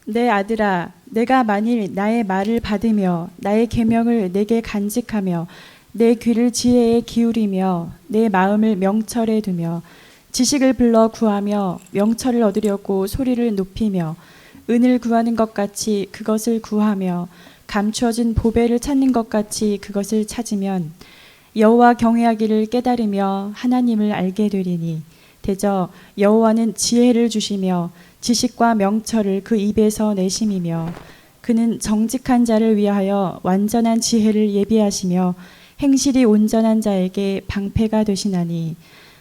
내 아들아, 내가 만일 나의 말을 받으며 나의 계명을 내게 간직하며 내 귀를 지혜에 기울이며 내 마음을 명철에 두며 지식을 불러 구하며 명철을 얻으려고 소리를 높이며 은을 구하는 것 같이 그것을 구하며 감추어진 보배를 찾는 것 같이 그것을 찾으면 여호와 경외하기를 깨달으며 하나님을 알게 되리니 대저 여호와는 지혜를 주시며 지식과 명철을 그 입에서 내심이며 그는 정직한 자를 위하여 완전한 지혜를 예비하시며 행실이 온전한 자에게 방패가 되시나니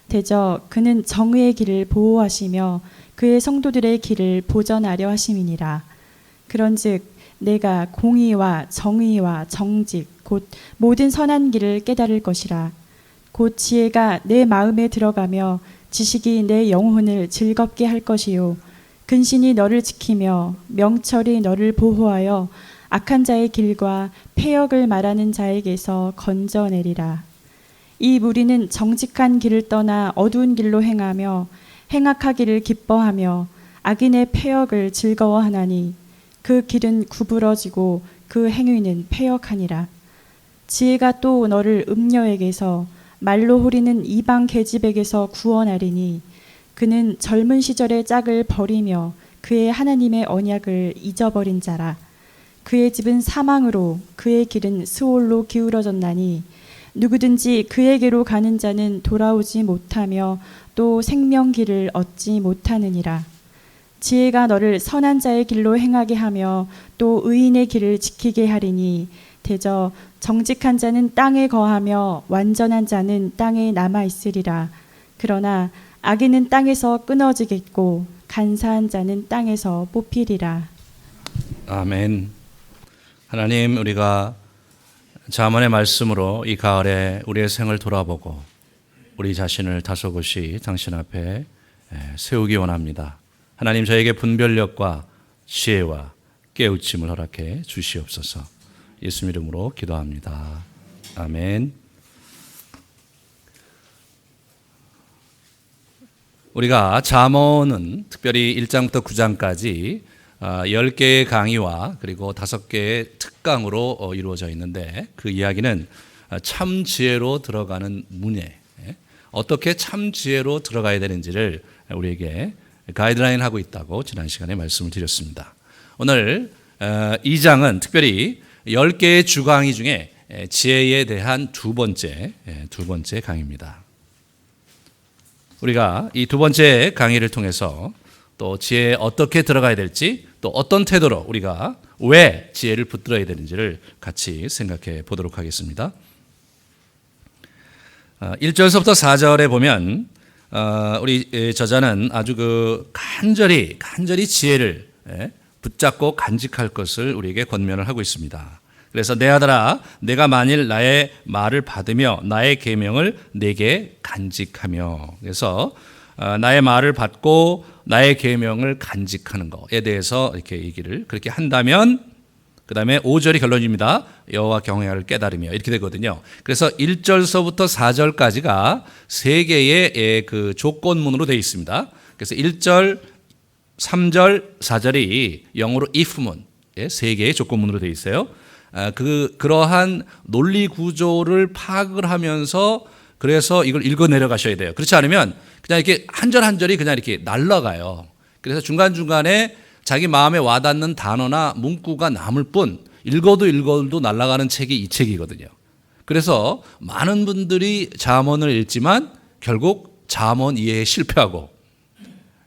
대저 그는 정의의 길을 보호하시며 그의 성도들의 길을 보전하려 하심이니라. 그런즉 내가 공의와 정의와 정직 곧 모든 선한 길을 깨달을 것이라. 곧 지혜가 내 마음에 들어가며 지식이 내 영혼을 즐겁게 할 것이요 근신이 너를 지키며 명철이 너를 보호하여 악한 자의 길과 패역을 말하는 자에게서 건져내리라. 이 무리는 정직한 길을 떠나 어두운 길로 행하며 행악하기를 기뻐하며 악인의 패역을 즐거워하나니 그 길은 구부러지고 그 행위는 패역하니라. 지혜가 또 너를 음녀에게서 말로 호리는 이방 계집에게서 구원하리니 그는 젊은 시절의 짝을 버리며 그의 하나님의 언약을 잊어버린 자라. 그의 집은 사망으로 그의 길은 스올로 기울어졌나니 누구든지 그에게로 가는 자는 돌아오지 못하며 또 생명길을 얻지 못하느니라. 지혜가 너를 선한 자의 길로 행하게 하며 또 의인의 길을 지키게 하리니 대저 정직한 자는 땅에 거하며 완전한 자는 땅에 남아 있으리라. 그러나 악인은 땅에서 끊어지겠고 간사한 자는 땅에서 뽑히리라. 아멘. 하나님, 우리가 잠언의 말씀으로 이 가을에 우리의 생을 돌아보고 우리 자신을 다소곳이 당신 앞에 세우기 원합니다. 하나님, 저에게 분별력과 지혜와 깨우침을 허락해 주시옵소서. 예수 이름으로 기도합니다. 아멘. 우리가 잠언은 특별히 1장부터 9장까지 10개의 강의와 그리고 5개의 특강으로 이루어져 있는데 그 이야기는 참 지혜로 들어가는 문에 어떻게 참 지혜로 들어가야 되는지를 우리에게 가이드라인 하고 있다고 지난 시간에 말씀을 드렸습니다. 오늘 2장은 특별히 10개의 주강의 중에 지혜에 대한 두 번째 강의입니다. 우리가 이 두 번째 강의를 통해서 또 지혜에 어떻게 들어가야 될지 또 어떤 태도로 우리가 왜 지혜를 붙들어야 되는지를 같이 생각해 보도록 하겠습니다. 1절서부터 4절에 보면 우리 저자는 아주 간절히 지혜를 붙잡고 간직할 것을 우리에게 권면을 하고 있습니다. 그래서 내 아들아, 내가 만일 나의 말을 받으며 나의 계명을 내게 간직하며, 그래서 나의 말을 받고 나의 계명을 간직하는 것에 대해서 이렇게 얘기를 그렇게 한다면 그 다음에 5절이 결론입니다. 여호와 경외를 깨달으며 이렇게 되거든요. 그래서 1절서부터 4절까지가 세 개의 그 조건문으로 되어 있습니다. 그래서 1절, 3절, 4절이 영어로 if문, 세 개의 조건문으로 되어 있어요. 그러한 논리 구조를 파악을 하면서 그래서 이걸 읽어 내려가셔야 돼요. 그렇지 않으면 그냥 이렇게 한 절 한 절이 그냥 이렇게 날아가요. 그래서 중간중간에 자기 마음에 와닿는 단어나 문구가 남을 뿐 읽어도 날아가는 책이 이 책이거든요. 그래서 많은 분들이 잠언을 읽지만 결국 잠언 이해에 실패하고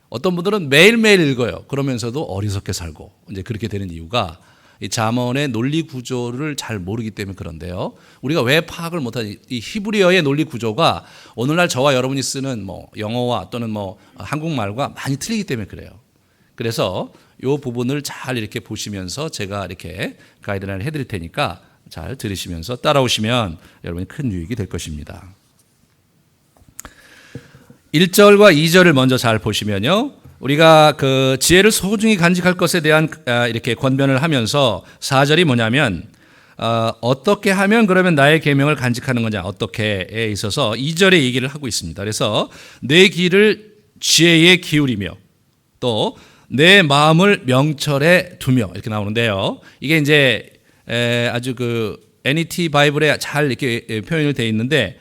어떤 분들은 매일매일 읽어요. 그러면서도 어리석게 살고 이제 그렇게 되는 이유가 이 잠언의 논리 구조를 잘 모르기 때문에 그런데요. 우리가 왜 파악을 못하지? 이 히브리어의 논리 구조가 오늘날 저와 여러분이 쓰는 영어와 또는 한국말과 많이 틀리기 때문에 그래요. 그래서 이 부분을 잘 이렇게 보시면서 제가 이렇게 가이드라인을 해드릴 테니까 잘 들으시면서 따라오시면 여러분이 큰 유익이 될 것입니다. 1절과 2절을 먼저 잘 보시면요. 우리가 그 지혜를 소중히 간직할 것에 대한 이렇게 권면을 하면서 4절이 뭐냐면 어떻게 하면 그러면 나의 계명을 간직하는 거냐 어떻게에 있어서 2절에 얘기를 하고 있습니다. 그래서 내 귀를 지혜에 기울이며 또 내 마음을 명철에 두며 이렇게 나오는데요. 이게 이제 아주 그 NET 바이블에 잘 이렇게 표현이 되어 있는데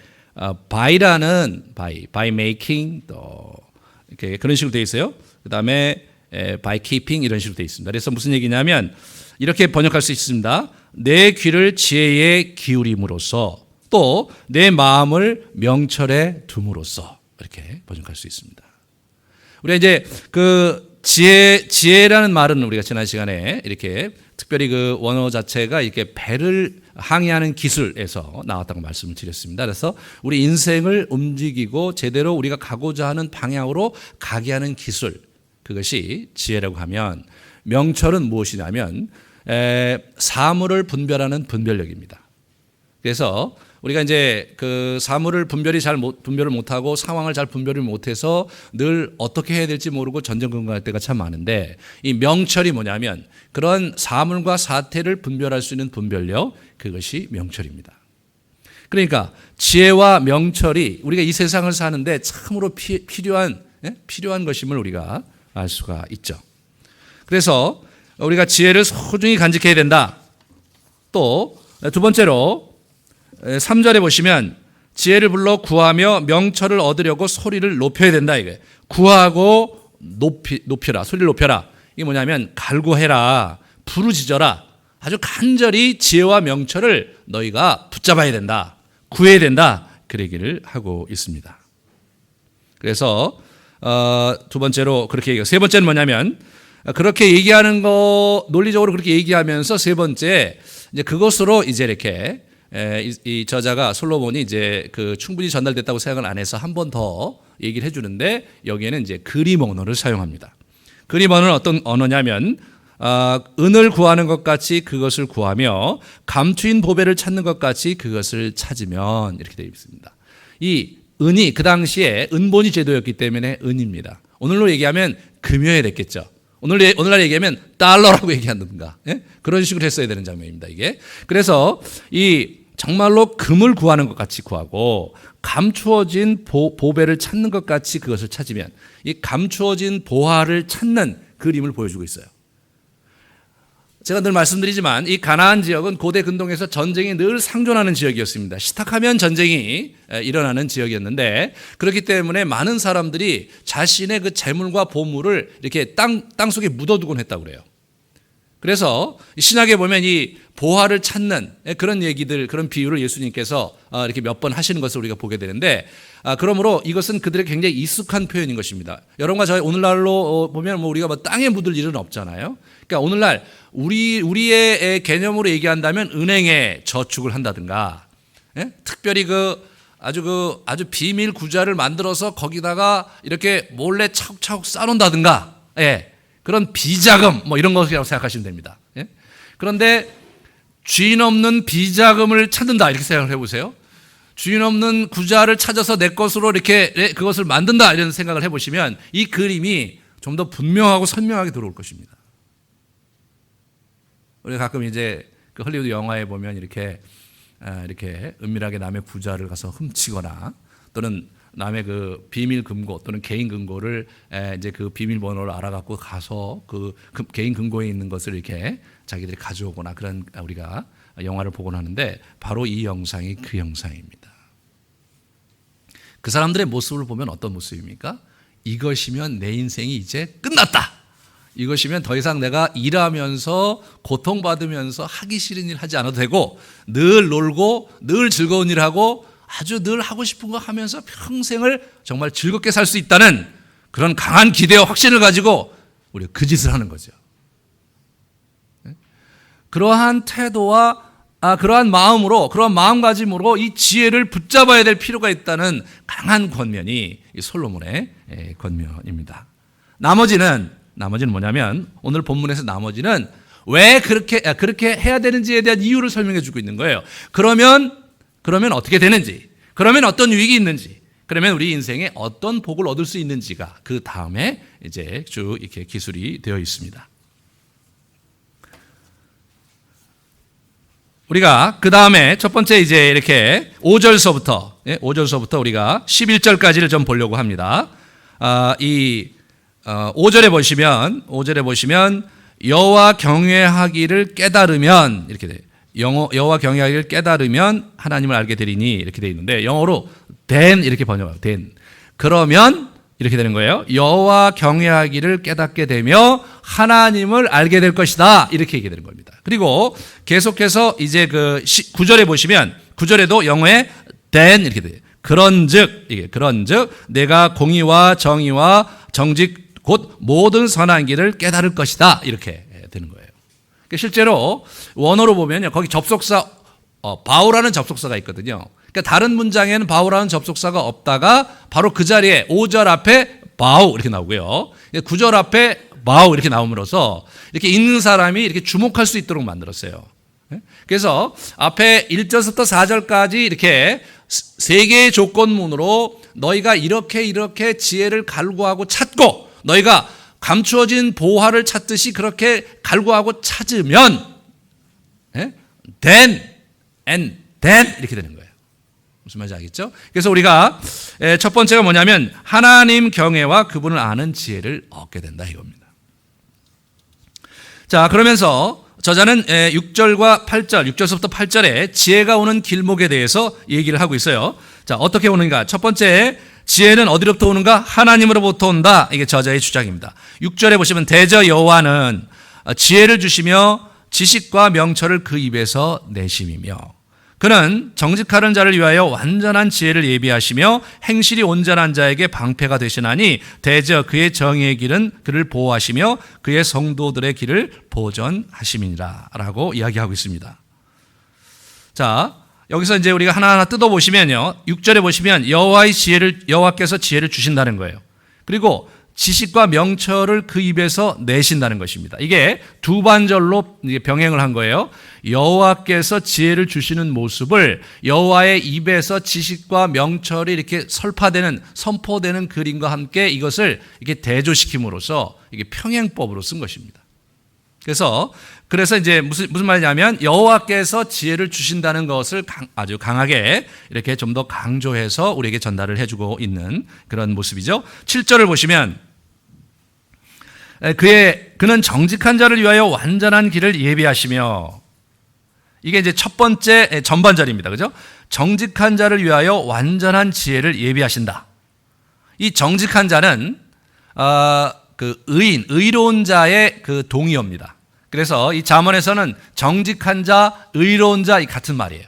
by라는 by making 또 이렇게 그런 식으로 되어 있어요. 그다음에 by keeping 이런 식으로 되어 있습니다. 그래서 무슨 얘기냐면 이렇게 번역할 수 있습니다. 내 귀를 지혜에 기울임으로써 또 내 마음을 명철에 둠으로써 이렇게 번역할 수 있습니다. 우리가 이제 그 지혜라는 말은 우리가 지난 시간에 이렇게 특별히 그 원어 자체가 이렇게 배를 항해하는 기술에서 나왔다고 말씀을 드렸습니다. 그래서 우리 인생을 움직이고 제대로 우리가 가고자 하는 방향으로 가게 하는 기술, 그것이 지혜라고 하면, 명철은 무엇이냐면 사물을 분별하는 분별력입니다. 그래서 우리가 이제 그 사물을 분별을 못하고 상황을 잘 분별을 못해서 늘 어떻게 해야 될지 모르고 전전긍긍할 때가 참 많은데, 이 명철이 뭐냐면 그런 사물과 사태를 분별할 수 있는 분별력, 그것이 명철입니다. 그러니까 지혜와 명철이 우리가 이 세상을 사는데 참으로 필요한 것임을 우리가 알 수가 있죠. 그래서 우리가 지혜를 소중히 간직해야 된다. 또 두 번째로 3절에 보시면 지혜를 불러 구하며 명철을 얻으려고 소리를 높여야 된다. 이게 구하고 높여라, 소리를 높여라. 이게 뭐냐면 갈구해라, 부르짖어라. 아주 간절히 지혜와 명철을 너희가 붙잡아야 된다, 구해야 된다, 그 얘기를 하고 있습니다. 그래서 두 번째로 그렇게 얘기하고, 세 번째는 뭐냐면 그렇게 얘기하는 거, 논리적으로 그렇게 얘기하면서 세 번째 이제 그것으로 이제 이렇게 이 저자가 솔로몬이 이제 그 충분히 전달됐다고 생각을 안 해서 한 번 더 얘기를 해주는데, 여기에는 이제 그림 언어를 사용합니다. 그림 언어는 어떤 언어냐면 은을 구하는 것 같이 그것을 구하며 감추인 보배를 찾는 것 같이 그것을 찾으면, 이렇게 되어 있습니다. 이 은이 그 당시에 은본위 제도였기 때문에 은입니다. 오늘로 얘기하면 금이어야 됐겠죠. 오늘날 얘기하면 달러라고 얘기한다든가, 예? 그런 식으로 했어야 되는 장면입니다, 이게. 그래서 이 정말로 금을 구하는 것 같이 구하고 감추어진 보배를 찾는 것 같이 그것을 찾으면, 이 감추어진 보화를 찾는 그림을 보여주고 있어요. 제가 늘 말씀드리지만 이 가나안 지역은 고대 근동에서 전쟁이 늘 상존하는 지역이었습니다. 시작하면 전쟁이 일어나는 지역이었는데, 그렇기 때문에 많은 사람들이 자신의 그 재물과 보물을 이렇게 땅 속에 묻어두곤 했다고 그래요. 그래서 신약에 보면 이 보화를 찾는 그런 얘기들, 그런 비유를 예수님께서 이렇게 몇 번 하시는 것을 우리가 보게 되는데, 그러므로 이것은 그들에게 굉장히 익숙한 표현인 것입니다. 여러분과 저희 오늘날로 보면 뭐 우리가 뭐 땅에 묻을 일은 없잖아요. 그러니까 오늘날 우리의 개념으로 얘기한다면 은행에 저축을 한다든가, 예? 특별히 아주 비밀 구좌를 만들어서 거기다가 이렇게 몰래 차곡차곡 쌓아놓는다든가, 예. 그런 비자금 뭐 이런 것이라고 생각하시면 됩니다. 예? 그런데 주인 없는 비자금을 찾는다, 이렇게 생각을 해보세요. 주인 없는 구좌를 찾아서 내 것으로 이렇게 그것을 만든다, 이런 생각을 해보시면 이 그림이 좀 더 분명하고 선명하게 들어올 것입니다. 우리가 가끔 이제 그 헐리우드 영화에 보면 이렇게 은밀하게 남의 구좌를 가서 훔치거나, 또는 남의 그 비밀 금고 또는 개인 금고를 이제 그 비밀번호를 알아갖고 가서 그 개인 금고에 있는 것을 이렇게 자기들이 가져오거나, 그런 우리가 영화를 보곤 하는데, 바로 이 영상이 그 영상입니다. 그 사람들의 모습을 보면 어떤 모습입니까? 이것이면 내 인생이 이제 끝났다. 이것이면 더 이상 내가 일하면서 고통받으면서 하기 싫은 일 하지 않아도 되고, 늘 놀고 늘 즐거운 일 하고 아주 늘 하고 싶은 거 하면서 평생을 정말 즐겁게 살 수 있다는 그런 강한 기대와 확신을 가지고 우리가 그 짓을 하는 거죠. 그러한 태도와 그러한 마음으로, 그러한 마음가짐으로 이 지혜를 붙잡아야 될 필요가 있다는 강한 권면이 이 솔로몬의 권면입니다. 나머지는 뭐냐면, 오늘 본문에서 나머지는 왜 그렇게 해야 되는지에 대한 이유를 설명해 주고 있는 거예요. 그러면 어떻게 되는지, 그러면 어떤 유익이 있는지, 그러면 우리 인생에 어떤 복을 얻을 수 있는지가 그 다음에 이제 쭉 이렇게 기술이 되어 있습니다. 우리가 그 다음에 첫 번째 이제 이렇게 5절서부터 우리가 11절까지를 좀 보려고 합니다. 이 5절에 보시면 여호와 경외하기를 깨달으면 이렇게 돼요. 여호와 경외하기를 깨달으면 하나님을 알게 되리니 이렇게 되어 있는데 영어로 then 이렇게 번역해요. then. 그러면 이렇게 되는 거예요. 여호와 경외하기를 깨닫게 되며 하나님을 알게 될 것이다. 이렇게 얘기되는 겁니다. 그리고 계속해서 이제 그 9절에 보시면 9절에도 영어에 then 이렇게 돼요. 그런즉 내가 공의와 정의와 정직 곧 모든 선한 길을 깨달을 것이다. 이렇게 되는 거예요. 실제로 원어로 보면요. 거기 접속사 바울하는 접속사가 있거든요. 그러니까 다른 문장에는 바울하는 접속사가 없다가 바로 그 자리에 5절 앞에 바우 이렇게 나오고요. 9절 앞에 바우 이렇게 나옴으로써 이렇게 읽는 사람이 이렇게 주목할 수 있도록 만들었어요. 그래서 앞에 1절부터 4절까지 이렇게 세 개의 조건문으로 너희가 이렇게 지혜를 갈구하고 찾고 너희가 감추어진 보화를 찾듯이 그렇게 갈구하고 찾으면 then and then 이렇게 되는 거예요. 무슨 말인지 알겠죠? 그래서 우리가 첫 번째가 뭐냐면 하나님 경외와 그분을 아는 지혜를 얻게 된다 이겁니다. 자, 그러면서 저자는 6절과 8절, 6절부터 8절에 지혜가 오는 길목에 대해서 얘기를 하고 있어요. 자, 어떻게 오는가? 첫 번째, 지혜는 어디로부터 오는가? 하나님으로부터 온다. 이게 저자의 주장입니다. 6절에 보시면 대저 여호와는 지혜를 주시며 지식과 명철을 그 입에서 내심이며 그는 정직하는 자를 위하여 완전한 지혜를 예비하시며 행실이 온전한 자에게 방패가 되시나니 대저 그의 정의의 길은 그를 보호하시며 그의 성도들의 길을 보전하심이니라 라고 이야기하고 있습니다. 자, 여기서 이제 우리가 하나하나 뜯어보시면요. 6절에 보시면 여호와께서 지혜를 주신다는 거예요. 그리고 지식과 명철을 그 입에서 내신다는 것입니다. 이게 두 반절로 병행을 한 거예요. 여호와께서 지혜를 주시는 모습을 여호와의 입에서 지식과 명철이 이렇게 선포되는 그림과 함께 이것을 이렇게 대조시킴으로써 이게 평행법으로 쓴 것입니다. 그래서 이제 무슨 말이냐면 여호와께서 지혜를 주신다는 것을 아주 강하게 이렇게 좀 더 강조해서 우리에게 전달을 해주고 있는 그런 모습이죠. 7절을 보시면 그는 정직한 자를 위하여 완전한 길을 예비하시며 이게 이제 첫 번째 전반절입니다. 그죠? 정직한 자를 위하여 완전한 지혜를 예비하신다. 이 정직한 자는 그 의로운 자의 그 동의어입니다. 그래서 이 잠언에서는 정직한 자, 의로운 자 같은 말이에요.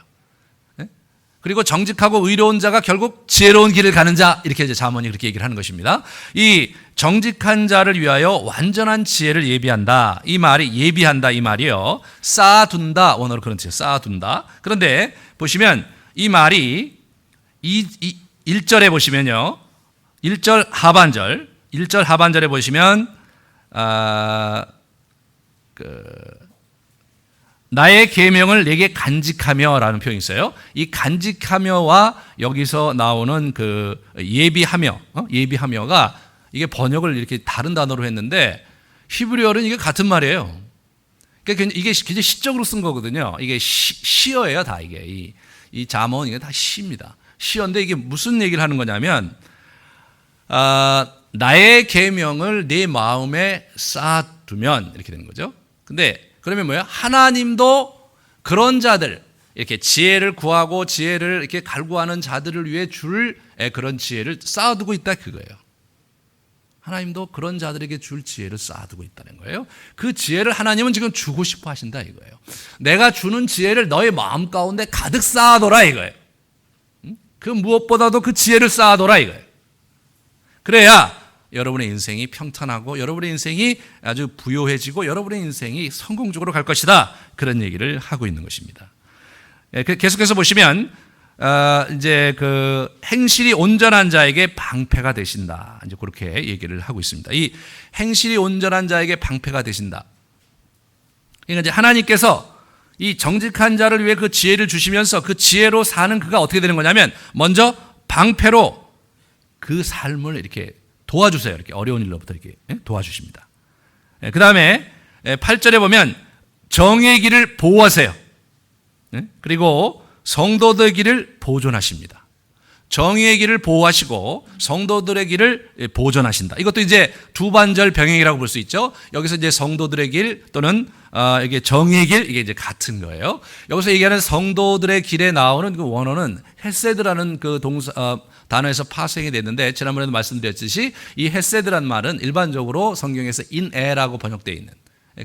그리고 정직하고 의로운 자가 결국 지혜로운 길을 가는 자 이렇게 이제 잠언이 그렇게 얘기를 하는 것입니다. 이 정직한 자를 위하여 완전한 지혜를 예비한다. 이 말이 예비한다 이 말이요. 쌓아둔다 원어로 그런 뜻이에요. 쌓아둔다. 그런데 보시면 이 말이 1절에 보시면요. 1절 하반절에 보시면 나의 계명을 내게 간직하며라는 표현이 있어요. 이 간직하며와 여기서 나오는 그 예비하며가 이게 번역을 이렇게 다른 단어로 했는데 히브리어는 이게 같은 말이에요. 그러니까 이게 굉장히 시적으로 쓴 거거든요. 이게 시어예요, 다 이게 이 잠언 이게 다 시입니다. 시어인데 이게 무슨 얘기를 하는 거냐면 나의 계명을 내 마음에 쌓아두면 이렇게 되는 거죠. 근데 그러면 뭐예요? 하나님도 그런 자들 이렇게 지혜를 구하고 지혜를 이렇게 갈구하는 자들을 위해 줄 그런 지혜를 쌓아두고 있다 그거예요. 하나님도 그런 자들에게 줄 지혜를 쌓아두고 있다는 거예요. 그 지혜를 하나님은 지금 주고 싶어 하신다 이거예요. 내가 주는 지혜를 너의 마음 가운데 가득 쌓아둬라 이거예요. 그 무엇보다도 그 지혜를 쌓아둬라 이거예요. 그래야 여러분의 인생이 평탄하고 여러분의 인생이 아주 부요해지고 여러분의 인생이 성공적으로 갈 것이다. 그런 얘기를 하고 있는 것입니다. 계속해서 보시면 이제 그 행실이 온전한 자에게 방패가 되신다. 이제 그렇게 얘기를 하고 있습니다. 이 행실이 온전한 자에게 방패가 되신다. 그러니까 이제 하나님께서 이 정직한 자를 위해 그 지혜를 주시면서 그 지혜로 사는 그가 어떻게 되는 거냐면 먼저 방패로 그 삶을 이렇게 도와주세요. 이렇게 어려운 일로부터 이렇게 도와주십니다. 그 다음에 8절에 보면 정의의 길을 보호하세요. 그리고 성도들의 길을 보존하십니다. 정의의 길을 보호하시고 성도들의 길을 보존하신다. 이것도 이제 두 반절 병행이라고 볼 수 있죠. 여기서 이제 성도들의 길 또는 이게 정의의 길, 이게 이제 같은 거예요. 여기서 얘기하는 성도들의 길에 나오는 그 원어는 헤세드라는 그 단어에서 파생이 됐는데, 지난번에도 말씀드렸듯이 이 헤세드란 말은 일반적으로 성경에서 인애라고 번역되어 있는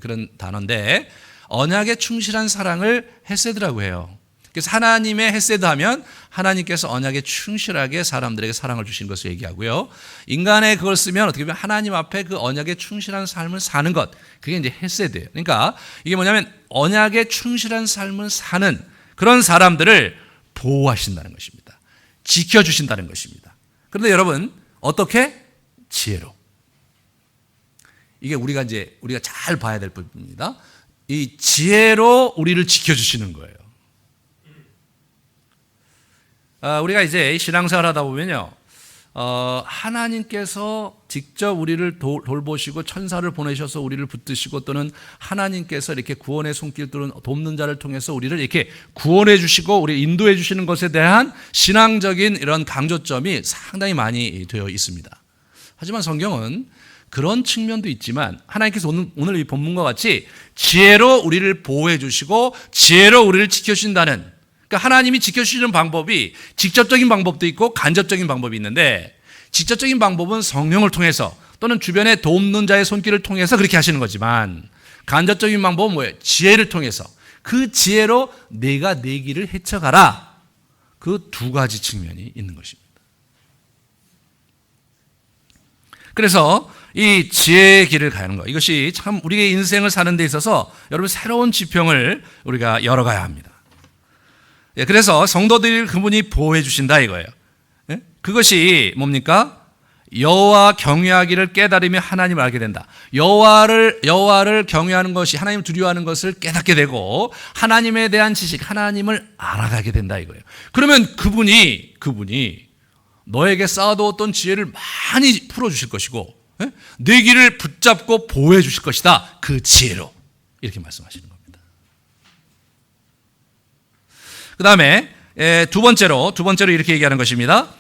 그런 단어인데, 언약에 충실한 사랑을 헤세드라고 해요. 그래서 하나님의 헤세드 하면 하나님께서 언약에 충실하게 사람들에게 사랑을 주신 것을 얘기하고요. 인간의 그걸 쓰면 어떻게 보면 하나님 앞에 그 언약에 충실한 삶을 사는 것, 그게 이제 헤세드예요. 그러니까 이게 뭐냐면 언약에 충실한 삶을 사는 그런 사람들을 보호하신다는 것입니다. 지켜주신다는 것입니다. 그런데 여러분, 어떻게? 지혜로. 이게 우리가 잘 봐야 될 부분입니다. 이 지혜로 우리를 지켜주시는 거예요. 우리가 이제 신앙생활 하다 보면요, 하나님께서 직접 우리를 돌보시고 천사를 보내셔서 우리를 붙드시고, 또는 하나님께서 이렇게 구원의 손길 또는 돕는 자를 통해서 우리를 이렇게 구원해 주시고 우리 인도해 주시는 것에 대한 신앙적인 이런 강조점이 상당히 많이 되어 있습니다. 하지만 성경은 그런 측면도 있지만 하나님께서 오늘 이 본문과 같이 지혜로 우리를 보호해 주시고 지혜로 우리를 지켜주신다는, 그러니까 하나님이 지켜주시는 방법이 직접적인 방법도 있고 간접적인 방법이 있는데, 직접적인 방법은 성령을 통해서 또는 주변에 돕는 자의 손길을 통해서 그렇게 하시는 거지만, 간접적인 방법은 뭐예요? 지혜를 통해서, 그 지혜로 내가 내 길을 헤쳐가라. 그 두 가지 측면이 있는 것입니다. 그래서 이 지혜의 길을 가는 것, 이것이 참 우리의 인생을 사는 데 있어서 여러분 새로운 지평을 우리가 열어가야 합니다. 그래서 성도들을 그분이 보호해 주신다 이거예요. 그것이 뭡니까? 여호와 경외하기를 깨달으며 하나님을 알게 된다. 여호와를 경외하는 것이, 하나님 두려워하는 것을 깨닫게 되고 하나님에 대한 지식, 하나님을 알아가게 된다 이거예요. 그러면 그분이 너에게 쌓아두었던 지혜를 많이 풀어주실 것이고, 내 길을 붙잡고 보호해 주실 것이다. 그 지혜로, 이렇게 말씀하시는 겁니다. 그 다음에 두 번째로 이렇게 얘기하는 것입니다.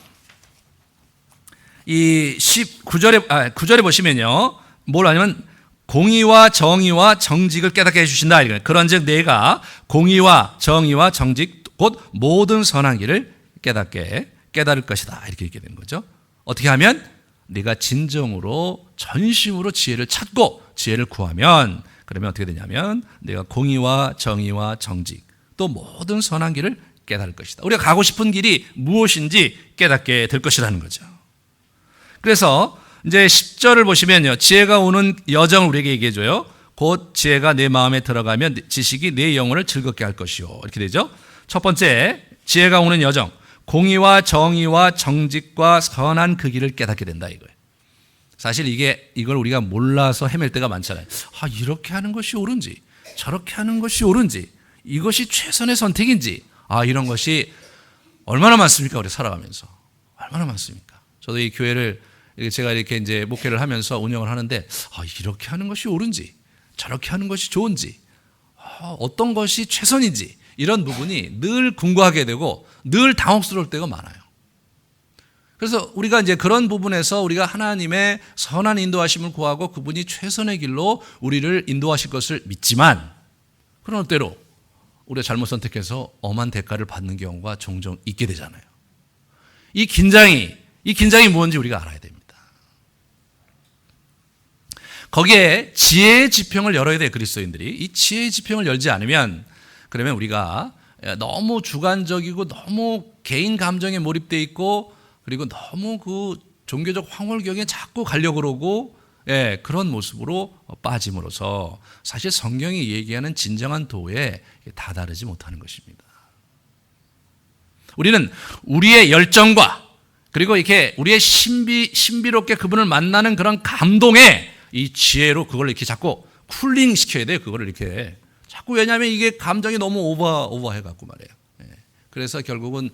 이 9절에 보시면요, 뭘 하냐면 공의와 정의와 정직을 깨닫게 해주신다. 그런즉 내가 공의와 정의와 정직 곧 모든 선한 길을 깨달을 것이다. 이렇게 얘기하는 거죠. 어떻게 하면? 네가 진정으로 전심으로 지혜를 찾고 지혜를 구하면, 그러면 어떻게 되냐면 내가 공의와 정의와 정직 또 모든 선한 길을 깨달을 것이다. 우리가 가고 싶은 길이 무엇인지 깨닫게 될 것이라는 거죠. 그래서 이제 10절을 보시면요, 지혜가 오는 여정을 우리에게 얘기해줘요. 곧 지혜가 내 마음에 들어가면 지식이 내 영혼을 즐겁게 할 것이요. 이렇게 되죠. 첫 번째, 지혜가 오는 여정, 공의와 정의와 정직과 선한 그 길을 깨닫게 된다 이거예요. 사실 이걸 우리가 몰라서 헤맬 때가 많잖아요. 이렇게 하는 것이 옳은지, 저렇게 하는 것이 옳은지, 이것이 최선의 선택인지, 이런 것이 얼마나 많습니까? 우리 살아가면서 얼마나 많습니까? 저도 이 교회를 제가 이렇게 이제 목회를 하면서 운영을 하는데, 이렇게 하는 것이 옳은지, 저렇게 하는 것이 좋은지, 어떤 것이 최선인지, 이런 부분이 늘 궁금하게 되고 늘 당혹스러울 때가 많아요. 그래서 우리가 이제 그런 부분에서 우리가 하나님의 선한 인도하심을 구하고 그분이 최선의 길로 우리를 인도하실 것을 믿지만, 그런 때로 우리가 잘못 선택해서 엄한 대가를 받는 경우가 종종 있게 되잖아요. 이 긴장이 무엇인지 우리가 알아야 됩니다. 거기에 지혜의 지평을 열어야 돼요. 그리스도인들이 이 지혜의 지평을 열지 않으면, 그러면 우리가 너무 주관적이고 너무 개인 감정에 몰입되어 있고, 그리고 너무 그 종교적 황홀경에 자꾸 가려고 그러고, 그런 모습으로 빠짐으로써 사실 성경이 얘기하는 진정한 도에 다다르지 못하는 것입니다. 우리는 우리의 열정과 그리고 이렇게 우리의 신비롭게 그분을 만나는 그런 감동에 이 지혜로 그걸 이렇게 자꾸 쿨링 시켜야 돼요. 그거를 이렇게 자꾸, 왜냐하면 이게 감정이 너무 오버해갖고 말이에요. 그래서 결국은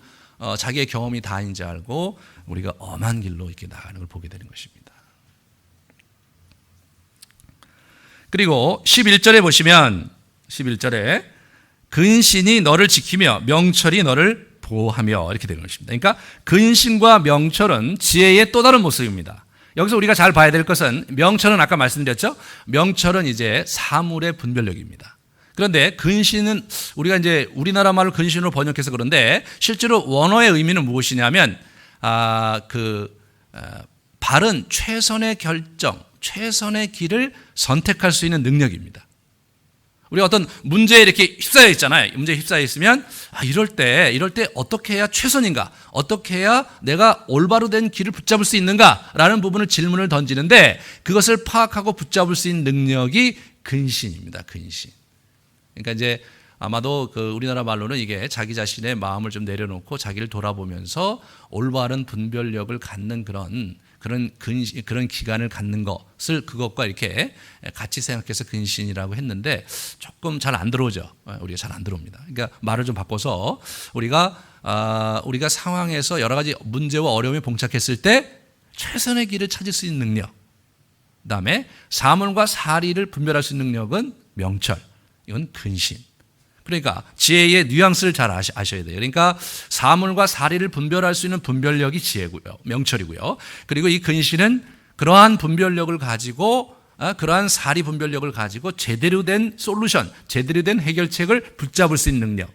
자기의 경험이 다인지 알고 우리가 엄한 길로 이렇게 나가는 걸 보게 되는 것입니다. 그리고 11절에 보시면, 11절에 근신이 너를 지키며 명철이 너를 보호하며 이렇게 되는 것입니다. 그러니까 근신과 명철은 지혜의 또 다른 모습입니다. 여기서 우리가 잘 봐야 될 것은 명철은 아까 말씀드렸죠. 명철은 이제 사물의 분별력입니다. 그런데 근신은 우리가 이제 우리나라 말로 근신으로 번역해서 그런데 실제로 원어의 의미는 무엇이냐면 바른 최선의 결정, 최선의 길을 선택할 수 있는 능력입니다. 우리가 어떤 문제에 이렇게 휩싸여 있잖아요. 문제에 휩싸여 있으면 이럴 때 어떻게 해야 최선인가? 어떻게 해야 내가 올바로 된 길을 붙잡을 수 있는가라는 부분을 질문을 던지는데 그것을 파악하고 붙잡을 수 있는 능력이 근신입니다. 근신. 그러니까 이제 아마도 우리나라 말로는 이게 자기 자신의 마음을 좀 내려놓고 자기를 돌아보면서 올바른 분별력을 갖는 그런 기간을 갖는 것을 그것과 이렇게 같이 생각해서 근신이라고 했는데 조금 잘 안 들어오죠. 우리가 잘 안 들어옵니다. 그러니까 말을 좀 바꿔서 우리가 상황에서 여러 가지 문제와 어려움에 봉착했을 때 최선의 길을 찾을 수 있는 능력, 그다음에 사물과 사리를 분별할 수 있는 능력은 명철, 이건 근신. 그러니까 지혜의 뉘앙스를 잘 아셔야 돼요. 그러니까 사물과 사리를 분별할 수 있는 분별력이 지혜고요, 명철이고요. 그리고 이 근신은 그러한 분별력을 가지고 그러한 사리 분별력을 가지고 제대로 된 솔루션, 제대로 된 해결책을 붙잡을 수 있는 능력.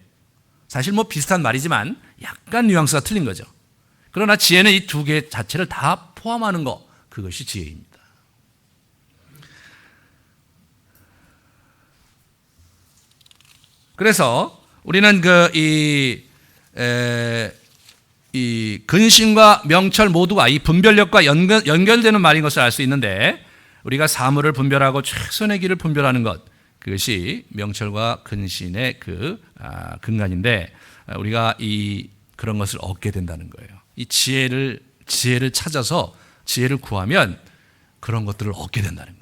사실 뭐 비슷한 말이지만 약간 뉘앙스가 틀린 거죠. 그러나 지혜는 이 두 개 자체를 다 포함하는 것, 그것이 지혜입니다. 그래서 우리는 이 근신과 명철 모두가 이 분별력과 연결되는 말인 것을 알 수 있는데 우리가 사물을 분별하고 최선의 길을 분별하는 것, 그것이 명철과 근신의 근간인데 우리가 그런 것을 얻게 된다는 거예요. 이 지혜를 찾아서 지혜를 구하면 그런 것들을 얻게 된다는 거예요.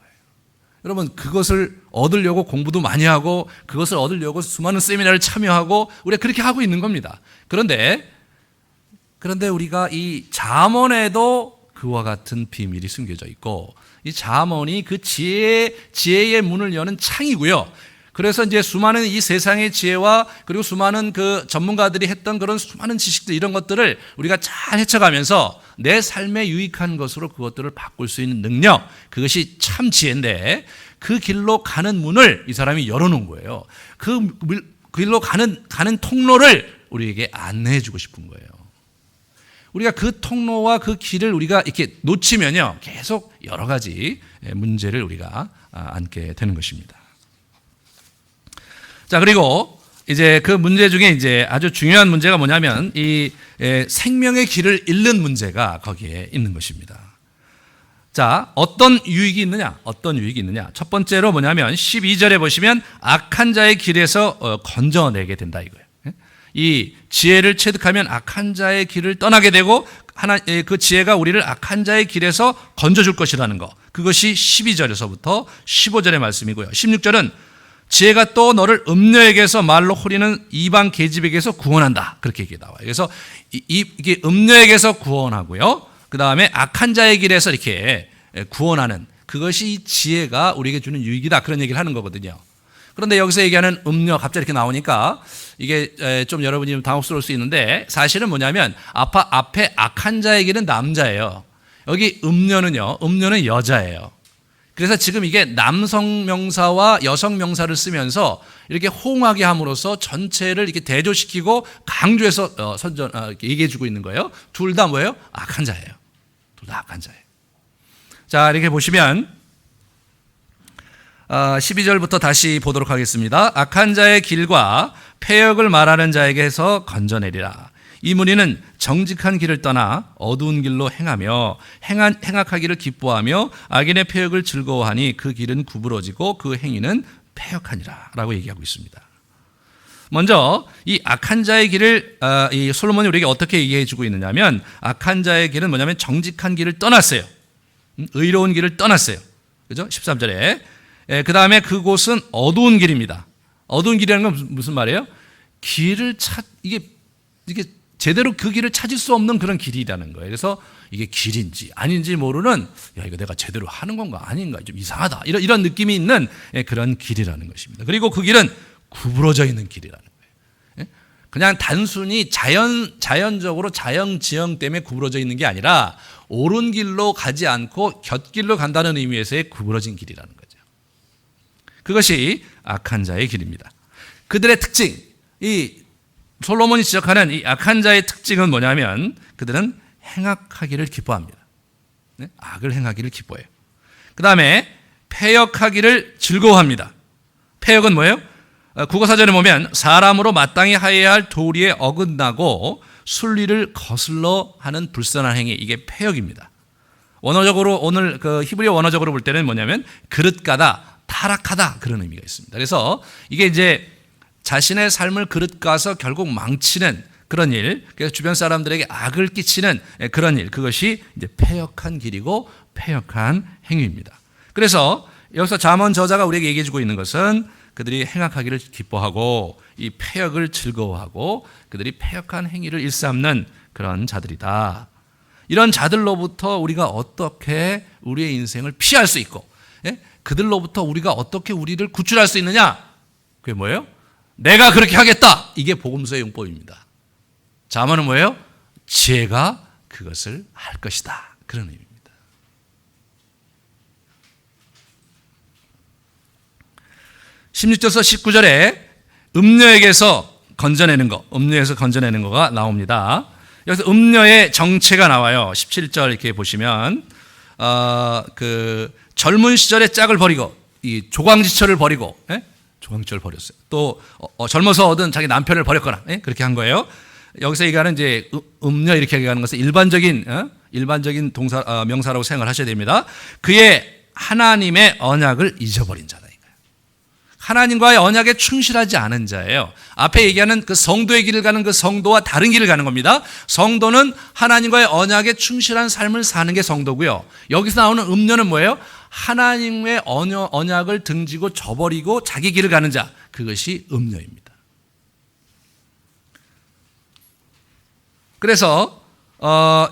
여러분, 그것을 얻으려고 공부도 많이 하고 그것을 얻으려고 수많은 세미나를 참여하고 우리가 그렇게 하고 있는 겁니다. 그런데 우리가 이 잠언에도 그와 같은 비밀이 숨겨져 있고 이 잠언이 그 지혜의 문을 여는 창이고요. 그래서 이제 수많은 이 세상의 지혜와 그리고 수많은 그 전문가들이 했던 그런 수많은 지식들, 이런 것들을 우리가 잘 헤쳐가면서 내 삶에 유익한 것으로 그것들을 바꿀 수 있는 능력, 그것이 참 지혜인데 그 길로 가는 문을 이 사람이 열어놓은 거예요. 그 길로 가는 통로를 우리에게 안내해 주고 싶은 거예요. 우리가 그 통로와 그 길을 우리가 이렇게 놓치면요, 계속 여러 가지 문제를 우리가 안게 되는 것입니다. 자, 그리고 이제 그 문제 중에 이제 아주 중요한 문제가 뭐냐면 이 생명의 길을 잃는 문제가 거기에 있는 것입니다. 자, 어떤 유익이 있느냐? 첫 번째로 뭐냐면 12절에 보시면 악한 자의 길에서 건져내게 된다 이거예요. 이 지혜를 체득하면 악한 자의 길을 떠나게 되고 그 지혜가 우리를 악한 자의 길에서 건져줄 것이라는 거. 그것이 12절에서부터 15절의 말씀이고요. 16절은 지혜가 또 너를 음녀에게서 말로 호리는 이방 계집에게서 구원한다. 그렇게 얘기 나와요. 그래서 이게 음녀에게서 구원하고요. 그 다음에 악한 자의 길에서 이렇게 구원하는, 그것이 이 지혜가 우리에게 주는 유익이다. 그런 얘기를 하는 거거든요. 그런데 여기서 얘기하는 음녀 갑자기 이렇게 나오니까 이게 좀 여러분이 좀 당혹스러울 수 있는데 사실은 뭐냐면 앞에 악한 자의 길은 남자예요. 여기 음녀는 여자예요. 그래서 지금 이게 남성 명사와 여성 명사를 쓰면서 이렇게 호응하게 함으로써 전체를 이렇게 대조시키고 강조해서 얘기해 주고 있는 거예요. 둘 다 뭐예요? 악한 자예요. 둘 다 악한 자예요. 자, 이렇게 보시면 12절부터 다시 보도록 하겠습니다. 악한 자의 길과 패역을 말하는 자에게서 건져내리라. 이 무리는 정직한 길을 떠나 어두운 길로 행하며 행악하기를 기뻐하며 악인의 패역을 즐거워하니 그 길은 구부러지고 그 행위는 패역하니라 라고 얘기하고 있습니다. 먼저 이 악한 자의 길을 이 솔로몬이 우리에게 어떻게 얘기해 주고 있느냐면 악한 자의 길은 뭐냐면 정직한 길을 떠났어요. 의로운 길을 떠났어요. 그죠? 13절에 그 다음에 그곳은 어두운 길입니다. 어두운 길이라는 건 무슨 말이에요? 이게 제대로 그 길을 찾을 수 없는 그런 길이라는 거예요. 그래서 이게 길인지 아닌지 모르는, 이거 내가 제대로 하는 건가 아닌가, 좀 이상하다, 이런 느낌이 있는 그런 길이라는 것입니다. 그리고 그 길은 구부러져 있는 길이라는 거예요. 그냥 단순히 자연적으로 자연 지형 때문에 구부러져 있는 게 아니라 옳은 길로 가지 않고 곁길로 간다는 의미에서의 구부러진 길이라는 거죠. 그것이 악한 자의 길입니다. 그들의 특징, 이 솔로몬이 지적하는 이 악한 자의 특징은 뭐냐면 그들은 행악하기를 기뻐합니다. 네? 악을 행하기를 기뻐해요. 그 다음에 패역하기를 즐거워합니다. 패역은 뭐예요? 국어사전에 보면 사람으로 마땅히 하여야 할 도리에 어긋나고 순리를 거슬러 하는 불선한 행위, 이게 패역입니다. 원어적으로 오늘 그 히브리어 원어적으로 볼 때는 뭐냐면 그릇가다, 타락하다 그런 의미가 있습니다. 그래서 이게 이제 자신의 삶을 그릇가서 결국 망치는 그런 일, 그래서 주변 사람들에게 악을 끼치는 그런 일, 그것이 이제 패역한 길이고 패역한 행위입니다. 그래서 여기서 잠언 저자가 우리에게 얘기해주고 있는 것은 그들이 행악하기를 기뻐하고 이 패역을 즐거워하고 그들이 패역한 행위를 일삼는 그런 자들이다. 이런 자들로부터 우리가 어떻게 우리의 인생을 피할 수 있고, 예? 그들로부터 우리가 어떻게 우리를 구출할 수 있느냐? 그게 뭐예요? 내가 그렇게 하겠다. 이게 복음서의 용법입니다. 잠언은 뭐예요? 지혜가 그것을 할 것이다. 그런 의미입니다. 16절에서 19절에 음녀에게서 건져내는 거, 음녀에서 건져내는 거가 나옵니다. 여기서 음녀의 정체가 나와요. 17절 이렇게 보시면 그 젊은 시절의 짝을 버리고 이 조광지처를 버리고, 예? 조광지처를 버렸어요. 또 젊어서 얻은 자기 남편을 버렸거나, 예? 그렇게 한 거예요. 여기서 얘기하는 이제 음녀 이렇게 얘기하는 것은 일반적인 동사 명사라고 생각을 하셔야 됩니다. 그의 하나님의 언약을 잊어버린 자다. 하나님과의 언약에 충실하지 않은 자예요. 앞에 얘기하는 그 성도의 길을 가는 그 성도와 다른 길을 가는 겁니다. 성도는 하나님과의 언약에 충실한 삶을 사는 게 성도고요. 여기서 나오는 음녀는 뭐예요? 하나님의 언약을 등지고 저버리고 자기 길을 가는 자, 그것이 음녀입니다. 그래서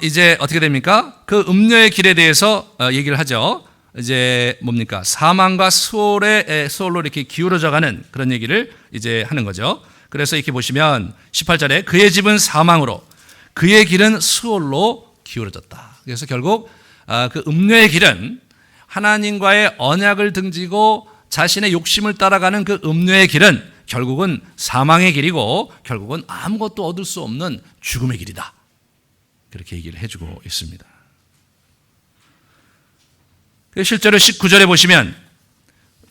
이제 어떻게 됩니까? 그 음녀의 길에 대해서 얘기를 하죠. 이제 뭡니까? 사망과 수월로 이렇게 기울어져 가는 그런 얘기를 이제 하는 거죠. 그래서 이렇게 보시면 18절에 그의 집은 사망으로 그의 길은 수월로 기울어졌다. 그래서 결국 그 음녀의 길은 하나님과의 언약을 등지고 자신의 욕심을 따라가는 그 음녀의 길은 결국은 사망의 길이고 결국은 아무것도 얻을 수 없는 죽음의 길이다. 그렇게 얘기를 해주고 있습니다. 실제로 19절에 보시면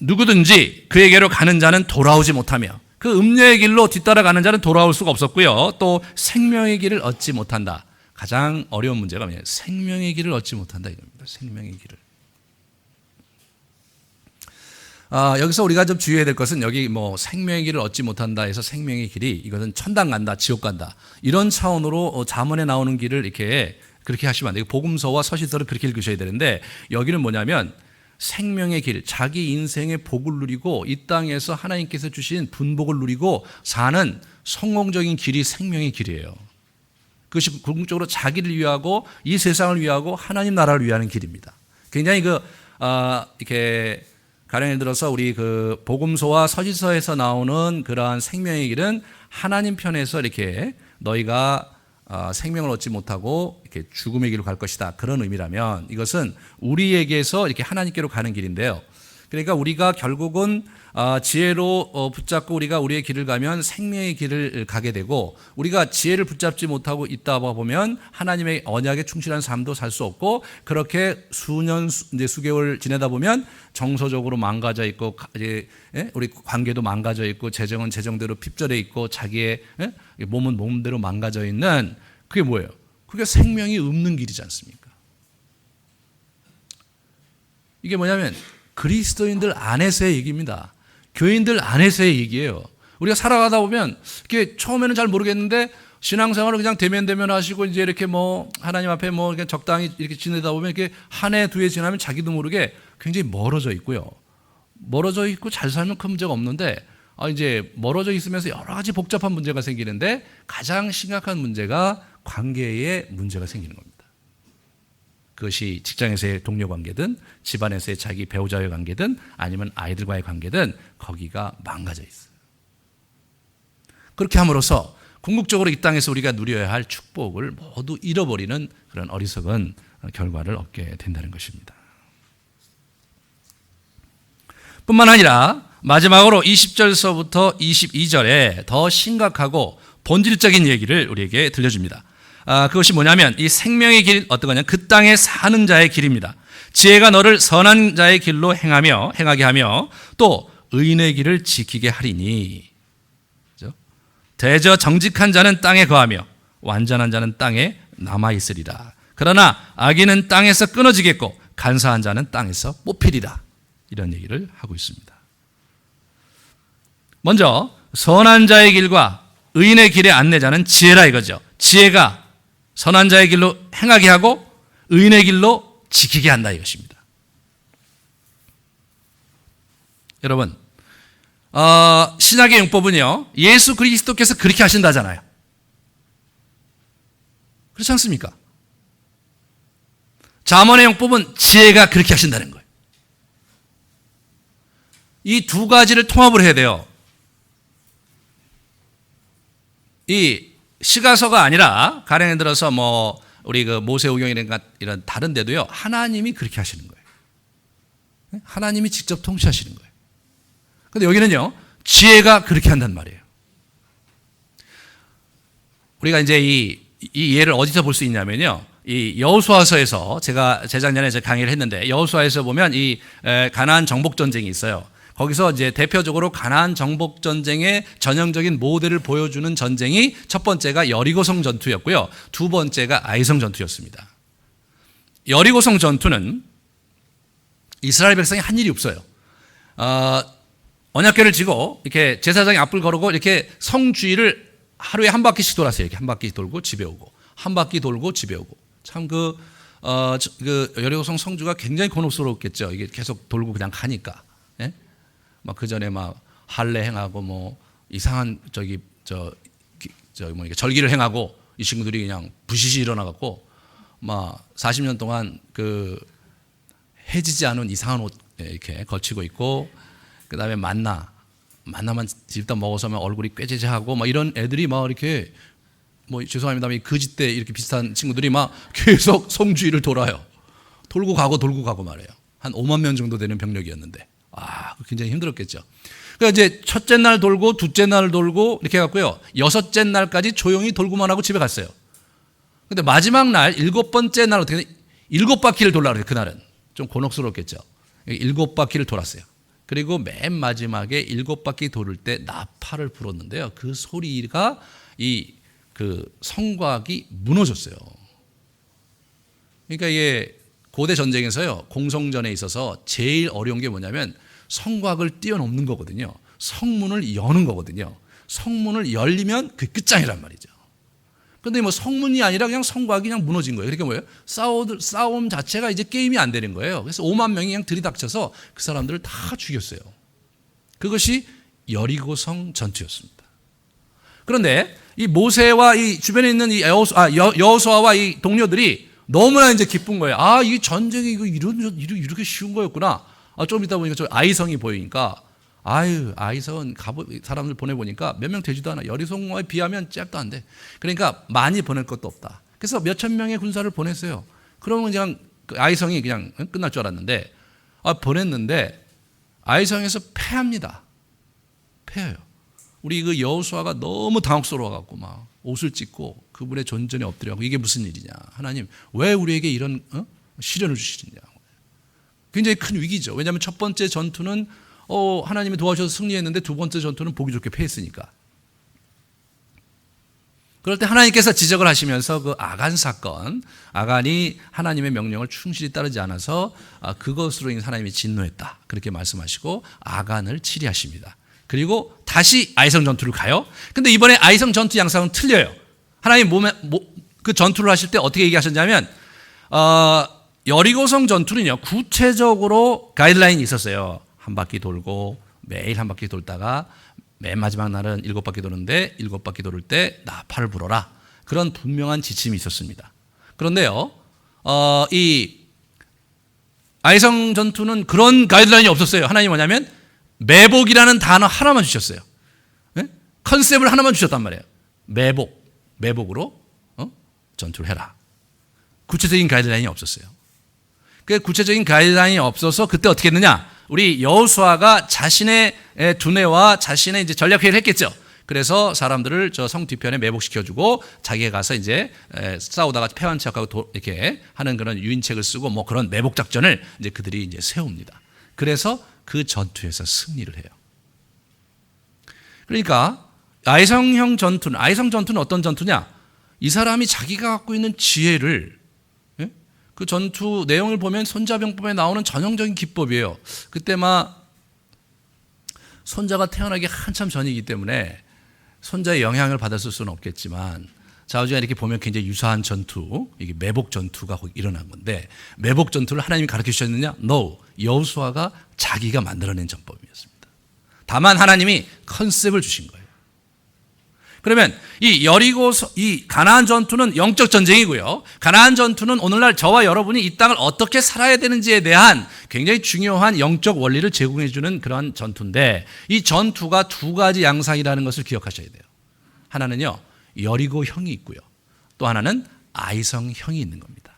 누구든지 그에게로 가는 자는 돌아오지 못하며 그 음녀의 길로 뒤따라가는 자는 돌아올 수가 없었고요. 또 생명의 길을 얻지 못한다. 가장 어려운 문제가 뭐냐면 생명의 길을 얻지 못한다 이겁니다. 생명의 길을. 여기서 우리가 좀 주의해야 될 것은 여기 뭐 생명의 길을 얻지 못한다 해서 생명의 길이 이것은 천당 간다, 지옥 간다 이런 차원으로 잠언에 나오는 길을 이렇게 그렇게 하시면 안 돼요. 복음서와 서신서를 그렇게 읽으셔야 되는데 여기는 뭐냐면 생명의 길, 자기 인생의 복을 누리고 이 땅에서 하나님께서 주신 분복을 누리고 사는 성공적인 길이 생명의 길이에요. 그것이 궁극적으로 자기를 위하고 이 세상을 위하고 하나님 나라를 위하는 길입니다. 굉장히 이렇게 가령 예를 들어서 우리 그 복음서와 서신서에서 나오는 그러한 생명의 길은 하나님 편에서 이렇게 너희가 생명을 얻지 못하고 이렇게 죽음의 길로 갈 것이다. 그런 의미라면 이것은 우리에게서 이렇게 하나님께로 가는 길인데요. 그러니까 우리가 결국은 지혜로 붙잡고 우리가 우리의 길을 가면 생명의 길을 가게 되고 우리가 지혜를 붙잡지 못하고 있다 보면 하나님의 언약에 충실한 삶도 살 수 없고 그렇게 수년 이제 수개월 지내다 보면 정서적으로 망가져 있고 이제 우리 관계도 망가져 있고 재정은 재정대로 핍절해 있고 자기의 몸은 몸대로 망가져 있는 그게 뭐예요? 그게 생명이 없는 길이지 않습니까? 이게 뭐냐면 그리스도인들 안에서의 얘기입니다. 교인들 안에서의 얘기예요. 우리가 살아가다 보면 이게 처음에는 잘 모르겠는데 신앙생활을 그냥 대면 하시고 이제 이렇게 뭐 하나님 앞에 뭐 이렇게 적당히 이렇게 지내다 보면 이렇게 한 해, 두 해 지나면 자기도 모르게 굉장히 멀어져 있고요. 멀어져 있고 잘 살면 큰 문제가 없는데 이제 멀어져 있으면서 여러 가지 복잡한 문제가 생기는데 가장 심각한 문제가 관계에 문제가 생기는 겁니다. 그것이 직장에서의 동료 관계든 집안에서의 자기 배우자의 관계든 아니면 아이들과의 관계든 거기가 망가져 있어요. 그렇게 함으로써 궁극적으로 이 땅에서 우리가 누려야 할 축복을 모두 잃어버리는 그런 어리석은 결과를 얻게 된다는 것입니다. 뿐만 아니라 마지막으로 20절서부터 22절에 더 심각하고 본질적인 얘기를 우리에게 들려줍니다. 그것이 뭐냐면 이 생명의 길 어떤 거냐? 그 땅에 사는 자의 길입니다. 지혜가 너를 선한 자의 길로 행하게 하며 또 의인의 길을 지키게 하리니. 그렇죠? 대저 정직한 자는 땅에 거하며 완전한 자는 땅에 남아 있으리라. 그러나 악인은 땅에서 끊어지겠고 간사한 자는 땅에서 뽑히리라. 이런 얘기를 하고 있습니다. 먼저 선한 자의 길과 의인의 길의 안내자는 지혜라 이거죠. 지혜가 선한 자의 길로 행하게 하고 의인의 길로 지키게 한다 이것입니다. 여러분, 신약의 용법은요, 예수 그리스도께서 그렇게 하신다잖아요. 그렇지 않습니까? 잠언의 용법은 지혜가 그렇게 하신다는 거예요. 이 두 가지를 통합을 해야 돼요. 이 시가서가 아니라 가령에 들어서 우리 그 모세오경이나 이런 다른 데도요, 하나님이 그렇게 하시는 거예요. 하나님이 직접 통치하시는 거예요. 근데 여기는요, 지혜가 그렇게 한단 말이에요. 우리가 이제 이 예를 어디서 볼 수 있냐면요, 이 여호수아서에서 제가 재작년에 강의를 했는데, 여호수아에서 보면 이 가나안 정복 전쟁이 있어요. 거기서 이제 대표적으로 가나안 정복 전쟁의 전형적인 모델을 보여주는 전쟁이 첫 번째가 여리고성 전투였고요. 두 번째가 아이성 전투였습니다. 여리고성 전투는 이스라엘 백성이 한 일이 없어요. 언약궤를 지고 이렇게 제사장이 앞을 거르고 이렇게 성 주위를 하루에 한 바퀴씩 돌았어요. 이렇게 한 바퀴 돌고 집에 오고, 한 바퀴 돌고 집에 오고. 참 그 여리고성 성주가 굉장히 곤혹스러웠겠죠. 이게 계속 돌고 그냥 가니까. 예? 막 그 전에 막 할례 행하고 이상한 이렇게 절기를 행하고 이 친구들이 그냥 부시시 일어나갖고 막 40년 동안 그 해지지 않은 이상한 옷 이렇게 걸치고 있고, 그 다음에 만나만 집다 먹어서면 얼굴이 꾀재재하고 막 이런 애들이 막 이렇게 죄송합니다. 거짓 때 이렇게 비슷한 친구들이 막 계속 성주위를 돌아요. 돌고 가고 말이에요. 한 5만 명 정도 되는 병력이었는데, 굉장히 힘들었겠죠. 그러니까 이제 첫째 날 돌고 둘째 날 돌고 이렇게 해갖고요, 여섯째 날까지 조용히 돌고만 하고 집에 갔어요. 근데 마지막 날 일곱 번째 날 어떻게 7바퀴를 돌라 그래요. 그날은 좀 곤혹스럽겠죠. 7바퀴를 돌았어요. 그리고 맨 마지막에 7바퀴 돌을 때 나팔을 불었는데요, 그 소리가 그 성곽이 무너졌어요. 그러니까 이게 고대 전쟁에서요, 공성전에 있어서 제일 어려운 게 뭐냐면 성곽을 뛰어넘는 거거든요. 성문을 여는 거거든요. 성문을 열리면 그 끝장이란 말이죠. 그런데 성문이 아니라 그냥 성곽이 그냥 무너진 거예요. 그러니까 뭐예요? 싸움 자체가 이제 게임이 안 되는 거예요. 그래서 5만 명이 그냥 들이닥쳐서 그 사람들을 다 죽였어요. 그것이 여리고성 전투였습니다. 그런데 이 모세와 이 주변에 있는 이 여호수아와 이 동료들이 너무나 이제 기쁜 거예요. 이 전쟁이 이렇게 쉬운 거였구나. 좀 이따 보니까 저 아이성이 보이니까, 아이성은 사람들 보내보니까 몇 명 되지도 않아. 여리고성에 비하면 짝도 안 돼. 그러니까 많이 보낼 것도 없다. 그래서 몇천 명의 군사를 보냈어요. 그러면 그냥 아이성이 그냥 끝날 줄 알았는데, 보냈는데 아이성에서 패합니다. 패해요. 우리 그 여호수아가 너무 당혹스러워갖고 막 옷을 찢고 그분의 존전에 엎드려고, 이게 무슨 일이냐, 하나님 왜 우리에게 이런 시련을 주시느냐. 굉장히 큰 위기죠. 왜냐하면 첫 번째 전투는 하나님이 도와주셔서 승리했는데 두 번째 전투는 보기 좋게 패했으니까. 그럴 때 하나님께서 지적을 하시면서 그 아간 사건, 아간이 하나님의 명령을 충실히 따르지 않아서 그것으로 인해 하나님이 진노했다, 그렇게 말씀하시고 아간을 치리하십니다. 그리고 다시 아이성 전투를 가요. 근데 이번에 아이성 전투 양상은 틀려요. 하나님 그 전투를 하실 때 어떻게 얘기하셨냐면, 여리고성 전투는요, 구체적으로 가이드라인이 있었어요. 한 바퀴 돌고 매일 한 바퀴 돌다가 맨 마지막 날은 7바퀴 도는데 7바퀴 돌을 때 나팔을 불어라. 그런 분명한 지침이 있었습니다. 그런데요, 이 아이성 전투는 그런 가이드라인이 없었어요. 하나님이 뭐냐면 매복이라는 단어 하나만 주셨어요. 네? 컨셉을 하나만 주셨단 말이에요. 매복으로 전투를 해라. 구체적인 가이드라인이 없었어요. 그 구체적인 가이드라인이 없어서 그때 어떻게 했느냐? 우리 여호수아가 자신의 두뇌와 자신의 이제 전략 회의를 했겠죠. 그래서 사람들을 저 성 뒤편에 매복시켜주고 자기가 가서 이제 싸우다가 패한 척하고 이렇게 하는 그런 유인책을 쓰고 뭐 그런 매복 작전을 이제 그들이 이제 세웁니다. 그래서 그 전투에서 승리를 해요. 그러니까 아이성 전투는 어떤 전투냐? 이 사람이 자기가 갖고 있는 지혜를, 그 전투 내용을 보면 손자병법에 나오는 전형적인 기법이에요. 그때 막 손자가 태어나기 한참 전이기 때문에 손자의 영향을 받았을 수는 없겠지만 좌우지간 이렇게 보면 굉장히 유사한 전투, 이게 매복 전투가 일어난 건데, 매복 전투를 하나님이 가르쳐 주셨느냐? No. 여호수아가 자기가 만들어낸 전법이었습니다. 다만 하나님이 컨셉을 주신 거예요. 그러면 이 가나안 전투는 영적 전쟁이고요. 가나안 전투는 오늘날 저와 여러분이 이 땅을 어떻게 살아야 되는지에 대한 굉장히 중요한 영적 원리를 제공해 주는 그런 전투인데, 이 전투가 두 가지 양상이라는 것을 기억하셔야 돼요. 하나는요, 여리고 형이 있고요. 또 하나는 아이성 형이 있는 겁니다.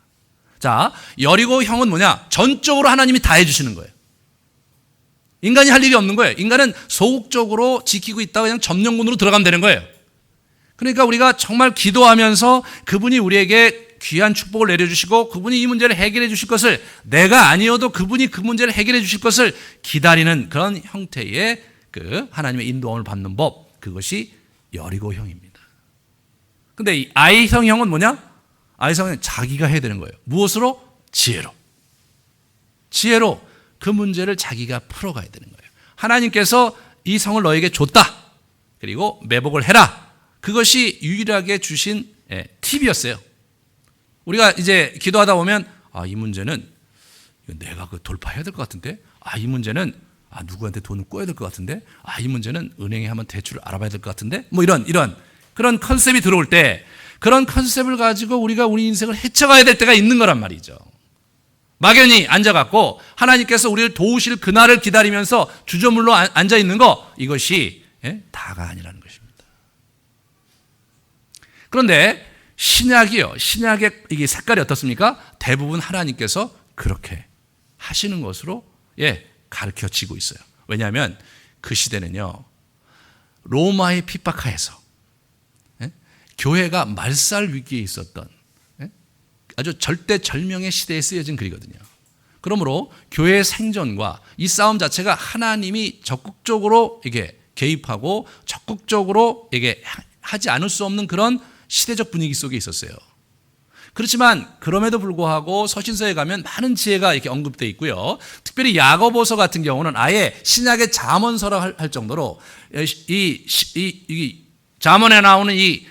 자, 여리고 형은 뭐냐? 전적으로 하나님이 다 해주시는 거예요. 인간이 할 일이 없는 거예요. 인간은 소극적으로 지키고 있다가 그냥 점령군으로 들어가면 되는 거예요. 그러니까 우리가 정말 기도하면서 그분이 우리에게 귀한 축복을 내려주시고 그분이 이 문제를 해결해 주실 것을, 내가 아니어도 그분이 그 문제를 해결해 주실 것을 기다리는 그런 형태의 그 하나님의 인도함을 받는 법, 그것이 여리고형입니다. 근데 이 아이성형은 뭐냐? 아이성형은 자기가 해야 되는 거예요. 무엇으로? 지혜로 그 문제를 자기가 풀어가야 되는 거예요. 하나님께서 이 성을 너에게 줬다. 그리고 매복을 해라. 그것이 유일하게 주신 팁이었어요. 우리가 이제 기도하다 보면, 이 문제는 내가 돌파해야 될 것 같은데, 이 문제는 누구한테 돈을 꿔야 될 것 같은데, 이 문제는 은행에 한번 대출을 알아봐야 될 것 같은데, 뭐 이런 그런 컨셉이 들어올 때, 그런 컨셉을 가지고 우리가 우리 인생을 헤쳐가야 될 때가 있는 거란 말이죠. 막연히 앉아갖고 하나님께서 우리를 도우실 그날을 기다리면서 주저물러 앉아 있는 거, 이것이 다가 아니라는 것입니다. 그런데 신약의 이게 색깔이 어떻습니까? 대부분 하나님께서 그렇게 하시는 것으로 가르쳐지고 있어요. 왜냐하면 그 시대는요, 로마의 핍박하에서 교회가 말살 위기에 있었던 아주 절대절명의 시대에 쓰여진 글이거든요. 그러므로 교회의 생존과 이 싸움 자체가 하나님이 적극적으로 이게 개입하고 적극적으로 이게 하지 않을 수 없는 그런 시대적 분위기 속에 있었어요. 그렇지만 그럼에도 불구하고 서신서에 가면 많은 지혜가 이렇게 언급되어 있고요. 특별히 야고보서 같은 경우는 아예 신약의 잠언서라 할 정도로 이 잠언에 나오는 이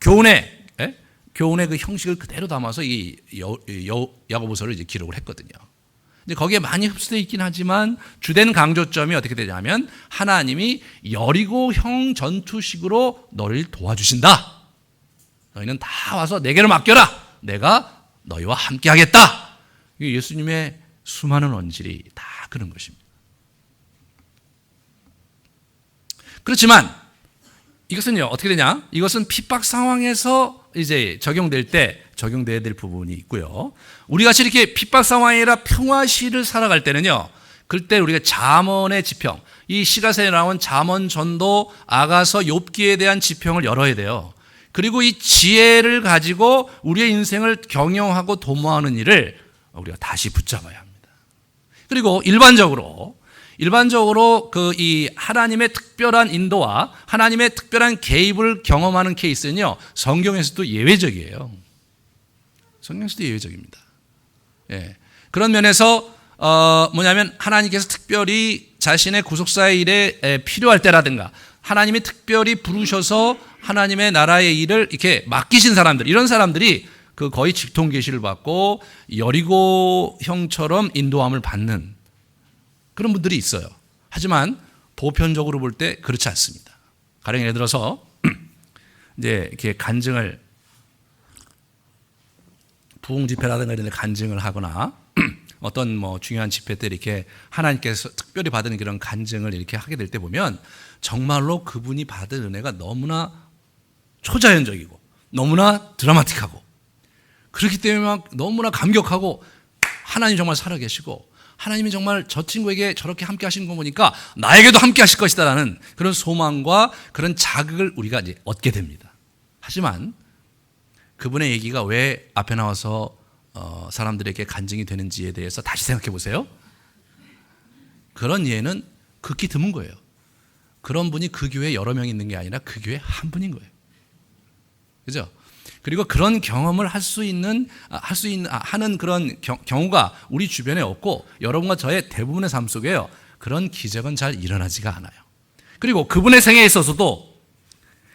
교훈의 그 형식을 그대로 담아서 이 야고보서를 이제 기록을 했거든요. 근데 거기에 많이 흡수되어 있긴 하지만 주된 강조점이 어떻게 되냐면, 하나님이 여리고형 전투식으로 너를 도와주신다. 너희는 다 와서 내게로 맡겨라. 내가 너희와 함께 하겠다. 예수님의 수많은 언질이 다 그런 것입니다. 그렇지만 이것은요, 어떻게 되냐? 이것은 핍박 상황에서 이제 적용될 때 적용돼야 될 부분이 있고요. 우리 같이 이렇게 핍박 상황이 아니라 평화시를 살아갈 때는요, 그때 우리가 잠언의 지평, 이 시가서에 나온 잠언 전도, 아가서, 욥기에 대한 지평을 열어야 돼요. 그리고 이 지혜를 가지고 우리의 인생을 경영하고 도모하는 일을 우리가 다시 붙잡아야 합니다. 그리고 일반적으로 그 이 하나님의 특별한 인도와 하나님의 특별한 개입을 경험하는 케이스는요, 성경에서도 예외적이에요. 성경에서도 예외적입니다. 그런 면에서 뭐냐면, 하나님께서 특별히 자신의 구속사의 일에 필요할 때라든가, 하나님이 특별히 부르셔서 하나님의 나라의 일을 이렇게 맡기신 사람들, 이런 사람들이 그 거의 직통 계시를 받고 여리고형처럼 인도함을 받는 그런 분들이 있어요. 하지만 보편적으로 볼 때 그렇지 않습니다. 가령 예를 들어서 이제 이렇게 간증을, 부흥 집회라든가 이런 데 간증을 하거나 어떤 뭐 중요한 집회 때 이렇게 하나님께서 특별히 받은 그런 간증을 이렇게 하게 될 때 보면 정말로 그분이 받은 은혜가 너무나 초자연적이고 너무나 드라마틱하고 그렇기 때문에 막 너무나 감격하고 하나님 정말 살아계시고 하나님이 정말 저 친구에게 저렇게 함께 하시는 거 보니까 나에게도 함께 하실 것이다라는 그런 소망과 그런 자극을 우리가 이제 얻게 됩니다. 하지만 그분의 얘기가 왜 앞에 나와서 사람들에게 간증이 되는지에 대해서 다시 생각해 보세요. 그런 예는 극히 드문 거예요. 그런 분이 그 교회에 여러 명 있는 게 아니라 그 교회에 한 분인 거예요. 그죠? 그리고 그런 경험을 하는 그런 경우가 우리 주변에 없고 여러분과 저의 대부분의 삶 속에요. 그런 기적은 잘 일어나지가 않아요. 그리고 그분의 생애에 있어서도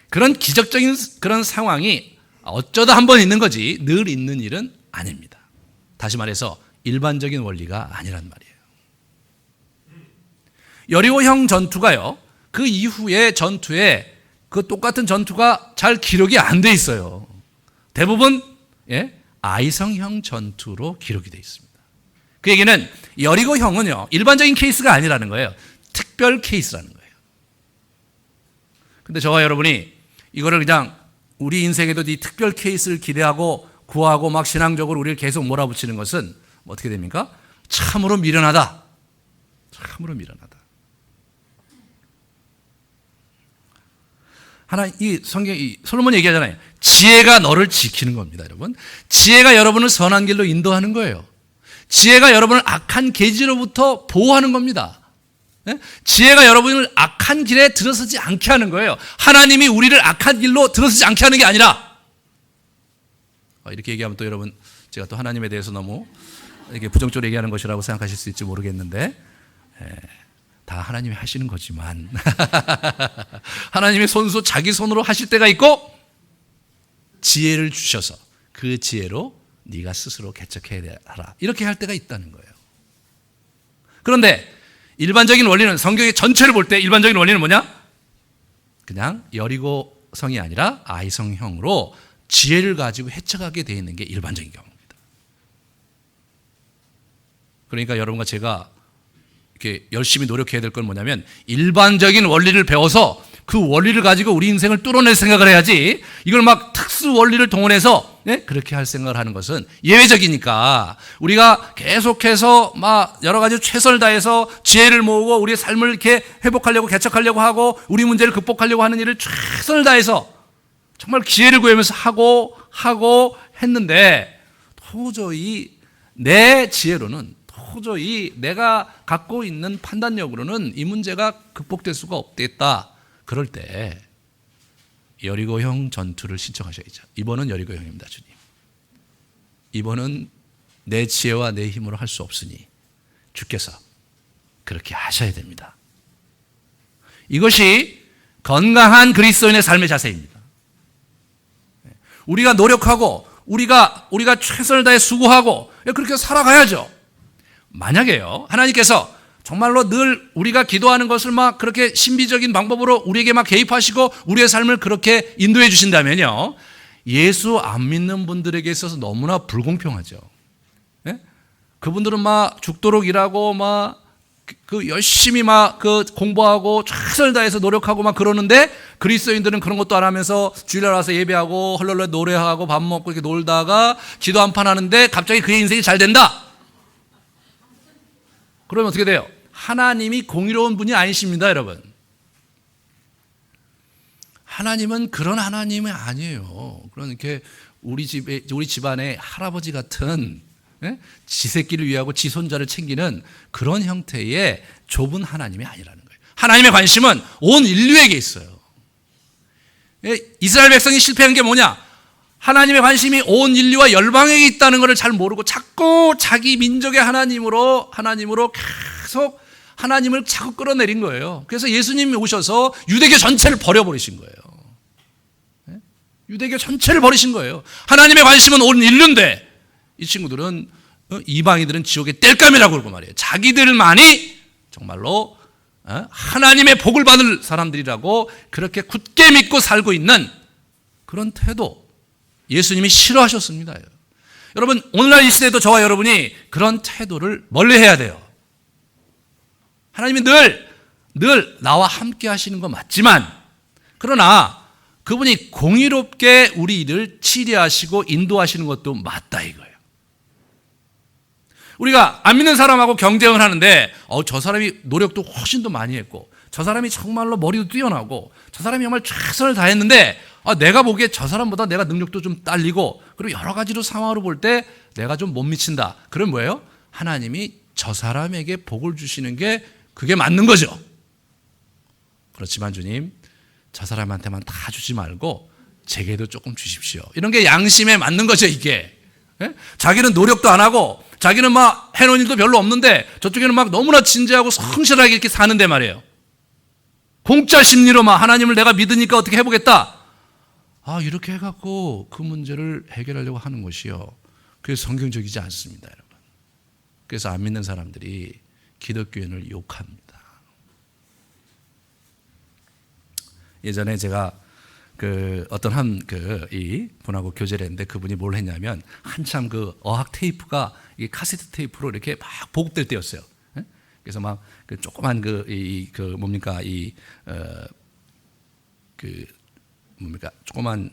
그런 기적적인 그런 상황이 어쩌다 한 번 있는 거지 늘 있는 일은 아닙니다. 다시 말해서 일반적인 원리가 아니란 말이에요. 여리고형 전투가요. 그 이후의 전투에 그 똑같은 전투가 잘 기록이 안 돼 있어요. 대부분 아이성형 전투로 기록이 돼 있습니다. 그 얘기는 여리고형은요 일반적인 케이스가 아니라는 거예요. 특별 케이스라는 거예요. 근데 저와 여러분이 이거를 그냥 우리 인생에도 이 특별 케이스를 기대하고 구하고 막 신앙적으로 우리를 계속 몰아붙이는 것은 어떻게 됩니까? 참으로 미련하다. 참으로 미련하다. 이 성경이 솔로몬이 얘기하잖아요. 지혜가 너를 지키는 겁니다, 여러분. 지혜가 여러분을 선한 길로 인도하는 거예요. 지혜가 여러분을 악한 계지로부터 보호하는 겁니다. 지혜가 여러분을 악한 길에 들어서지 않게 하는 거예요. 하나님이 우리를 악한 길로 들어서지 않게 하는 게 아니라 이렇게 얘기하면 또 여러분 제가 또 하나님에 대해서 너무 이렇게 부정적으로 얘기하는 것이라고 생각하실 수 있을지 모르겠는데 다 하나님이 하시는 거지만 하나님이 손수 자기 손으로 하실 때가 있고 지혜를 주셔서 그 지혜로 네가 스스로 개척해야 하라 이렇게 할 때가 있다는 거예요. 그런데 일반적인 원리는 성경의 전체를 볼 때 일반적인 원리는 뭐냐? 그냥 여리고성이 아니라 아이성형으로 지혜를 가지고 헤쳐가게 되어 있는 게 일반적인 경우입니다. 그러니까 여러분과 제가 이렇게 열심히 노력해야 될 건 뭐냐면 일반적인 원리를 배워서 그 원리를 가지고 우리 인생을 뚫어낼 생각을 해야지 이걸 막 특수 원리를 동원해서 그렇게 할 생각을 하는 것은 예외적이니까 우리가 계속해서 막 여러 가지 최선을 다해서 지혜를 모으고 우리의 삶을 이렇게 회복하려고 개척하려고 하고 우리 문제를 극복하려고 하는 일을 최선을 다해서 정말 기회를 구하면서 하고 했는데 도저히 내 지혜로는 도저히 내가 갖고 있는 판단력으로는 이 문제가 극복될 수가 없겠다. 그럴 때 여리고형 전투를 신청하셔야죠. 이번은 여리고형입니다, 주님. 이번은 내 지혜와 내 힘으로 할 수 없으니 주께서 그렇게 하셔야 됩니다. 이것이 건강한 그리스도인의 삶의 자세입니다. 우리가 노력하고 우리가 최선을 다해 수고하고 그렇게 살아가야죠. 만약에요, 하나님께서 정말로 늘 우리가 기도하는 것을 막 그렇게 신비적인 방법으로 우리에게 막 개입하시고 우리의 삶을 그렇게 인도해 주신다면요, 예수 안 믿는 분들에게 있어서 너무나 불공평하죠. 예? 그분들은 막 죽도록 일하고 막 그 열심히 막 그 공부하고 최선을 다해서 노력하고 막 그러는데 그리스도인들은 그런 것도 안 하면서 주일날 와서 예배하고 헐렁헐렁 노래하고 밥 먹고 이렇게 놀다가 기도 한 판 하는데 갑자기 그의 인생이 잘 된다. 그러면 어떻게 돼요? 하나님이 공의로운 분이 아니십니다, 여러분. 하나님은 그런 하나님이 아니에요. 그러니까 우리 집안에 할아버지 같은 지 새끼를 위하고 지 손자를 챙기는 그런 형태의 좁은 하나님이 아니라는 거예요. 하나님의 관심은 온 인류에게 있어요. 이스라엘 백성이 실패한 게 뭐냐? 하나님의 관심이 온 인류와 열방에게 있다는 것을 잘 모르고 자꾸 자기 민족의 하나님으로 계속 하나님을 자꾸 끌어내린 거예요. 그래서 예수님이 오셔서 유대교 전체를 버려버리신 거예요. 유대교 전체를 버리신 거예요. 하나님의 관심은 온 인류인데 이 친구들은 이방인들은 지옥의 땔감이라고 그러고 말이에요. 자기들만이 정말로 하나님의 복을 받을 사람들이라고 그렇게 굳게 믿고 살고 있는 그런 태도, 예수님이 싫어하셨습니다. 여러분, 오늘날 이 시대에도 저와 여러분이 그런 태도를 멀리해야 돼요. 하나님이 늘 나와 함께 하시는 거 맞지만, 그러나 그분이 공의롭게 우리를 치료하시고 인도하시는 것도 맞다 이거예요. 우리가 안 믿는 사람하고 경쟁을 하는데 저 사람이 노력도 훨씬 더 많이 했고 저 사람이 정말로 머리도 뛰어나고 저 사람이 정말 최선을 다했는데 내가 보기에 저 사람보다 내가 능력도 좀 딸리고 그리고 여러 가지로 상황으로 볼 때 내가 좀 못 미친다. 그럼 뭐예요? 하나님이 저 사람에게 복을 주시는 게 그게 맞는 거죠. 그렇지만 주님, 저 사람한테만 다 주지 말고 제게도 조금 주십시오. 이런 게 양심에 맞는 거죠, 이게. 예? 자기는 노력도 안 하고 자기는 막 해놓은 일도 별로 없는데 저쪽에는 막 너무나 진지하고 성실하게 이렇게 사는데 말이에요. 공짜 심리로 막 하나님을 내가 믿으니까 어떻게 해보겠다. 이렇게 해갖고 그 문제를 해결하려고 하는 것이요. 그게 성경적이지 않습니다, 여러분. 그래서 안 믿는 사람들이 기독교인을 욕합니다. 예전에 제가 어떤 이 분하고 교제를 했는데 그분이 뭘 했냐면 한참 그 어학 테이프가 이 카세트 테이프로 이렇게 막 보급될 때였어요. 그래서 막 그 조그만 조그만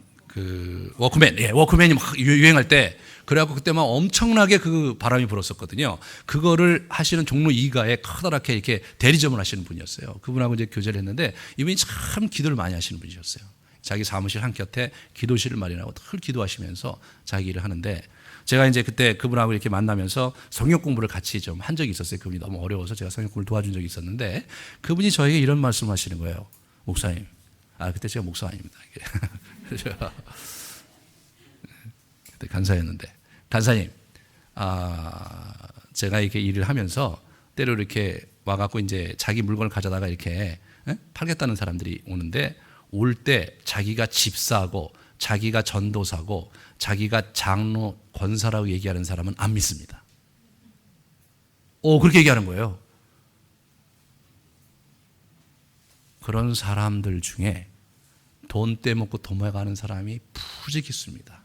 워크맨이 막 유행할 때 그래갖고 그때 막 엄청나게 그 바람이 불었었거든요. 그거를 하시는 종로 2가에 커다랗게 이렇게 대리점을 하시는 분이었어요. 그분하고 이제 교제를 했는데 이분이 참 기도를 많이 하시는 분이셨어요. 자기 사무실 한 곁에 기도실을 마련하고 늘 기도하시면서 자기 일을 하는데 제가 이제 그때 그분하고 이렇게 만나면서 성역 공부를 같이 좀 한 적이 있었어요. 그분이 너무 어려워서 제가 성역 공부를 도와준 적이 있었는데 그분이 저에게 이런 말씀을 하시는 거예요. 목사님. 그때 제가 목사 아닙니다. 그때 간사였는데. 간사님, 제가 이렇게 일을 하면서 때로 이렇게 와갖고 이제 자기 물건을 가져다가 이렇게 팔겠다는 사람들이 오는데 올 때 자기가 집사고 자기가 전도사고 자기가 장로 권사라고 얘기하는 사람은 안 믿습니다. 그렇게 얘기하는 거예요. 그런 사람들 중에 돈 떼먹고 도망가는 사람이 푸직 있습니다.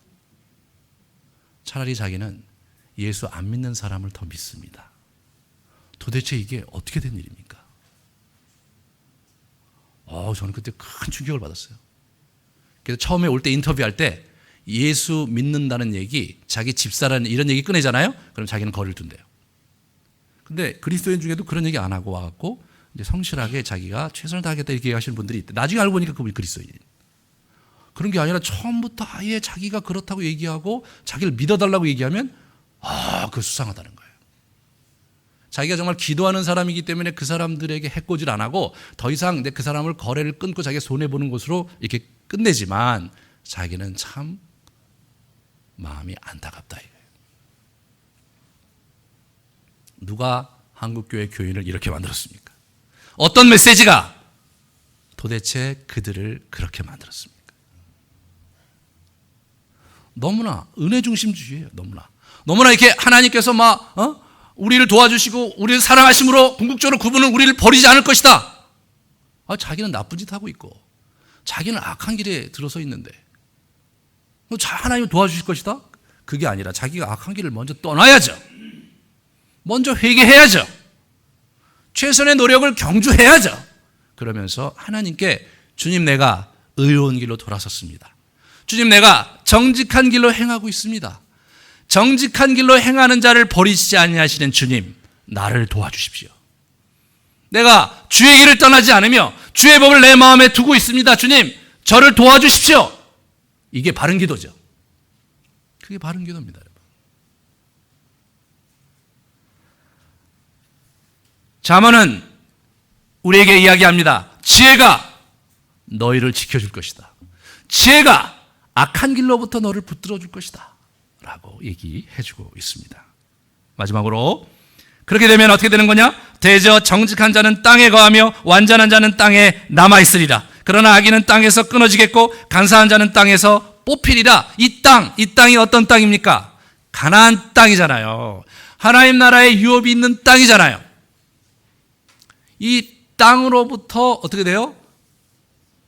차라리 자기는 예수 안 믿는 사람을 더 믿습니다. 도대체 이게 어떻게 된 일입니까? 저는 그때 큰 충격을 받았어요. 그래서 처음에 올 때 인터뷰할 때 예수 믿는다는 얘기, 자기 집사라는 이런 얘기 꺼내잖아요. 그럼 자기는 거리를 둔대요. 근데 그리스도인 중에도 그런 얘기 안 하고 와갖고 이제 성실하게 자기가 최선을 다하겠다 이렇게 얘기하시는 분들이 있대. 나중에 알고 보니까 그분이 그리스도인. 그런 게 아니라 처음부터 아예 자기가 그렇다고 얘기하고 자기를 믿어달라고 얘기하면 그거 수상하다는 거예요. 자기가 정말 기도하는 사람이기 때문에 그 사람들에게 해코지를 안 하고 더 이상 그 사람을 거래를 끊고 자기가 손해보는 것으로 이렇게 끝내지만 자기는 참 마음이 안타깝다 이거예요. 누가 한국교회 교인을 이렇게 만들었습니까? 어떤 메시지가 도대체 그들을 그렇게 만들었습니까? 너무나 은혜 중심주의예요. 너무나 이렇게 하나님께서 우리를 도와주시고 우리를 사랑하심으로 궁극적으로 그분은 우리를 버리지 않을 것이다. 자기는 나쁜 짓 하고 있고 자기는 악한 길에 들어서 있는데 하나님을 도와주실 것이다. 그게 아니라 자기가 악한 길을 먼저 떠나야죠. 먼저 회개해야죠. 최선의 노력을 경주해야죠. 그러면서 하나님께 주님 내가 의로운 길로 돌아섰습니다. 주님 내가 정직한 길로 행하고 있습니다. 정직한 길로 행하는 자를 버리시지 아니하시는 주님 나를 도와주십시오. 내가 주의 길을 떠나지 않으며 주의 법을 내 마음에 두고 있습니다. 주님 저를 도와주십시오. 이게 바른 기도죠. 그게 바른 기도입니다. 여러분. 잠언은 우리에게 이야기합니다. 지혜가 너희를 지켜줄 것이다. 지혜가 악한 길로부터 너를 붙들어 줄 것이다 라고 얘기해주고 있습니다. 마지막으로 그렇게 되면 어떻게 되는 거냐? 대저 정직한 자는 땅에 거하며 완전한 자는 땅에 남아있으리라. 그러나 악인은 땅에서 끊어지겠고 간사한 자는 땅에서 뽑히리라. 이 땅이 어떤 땅입니까? 가나안 땅이잖아요. 하나님 나라의 유업이 있는 땅이잖아요. 이 땅으로부터 어떻게 돼요?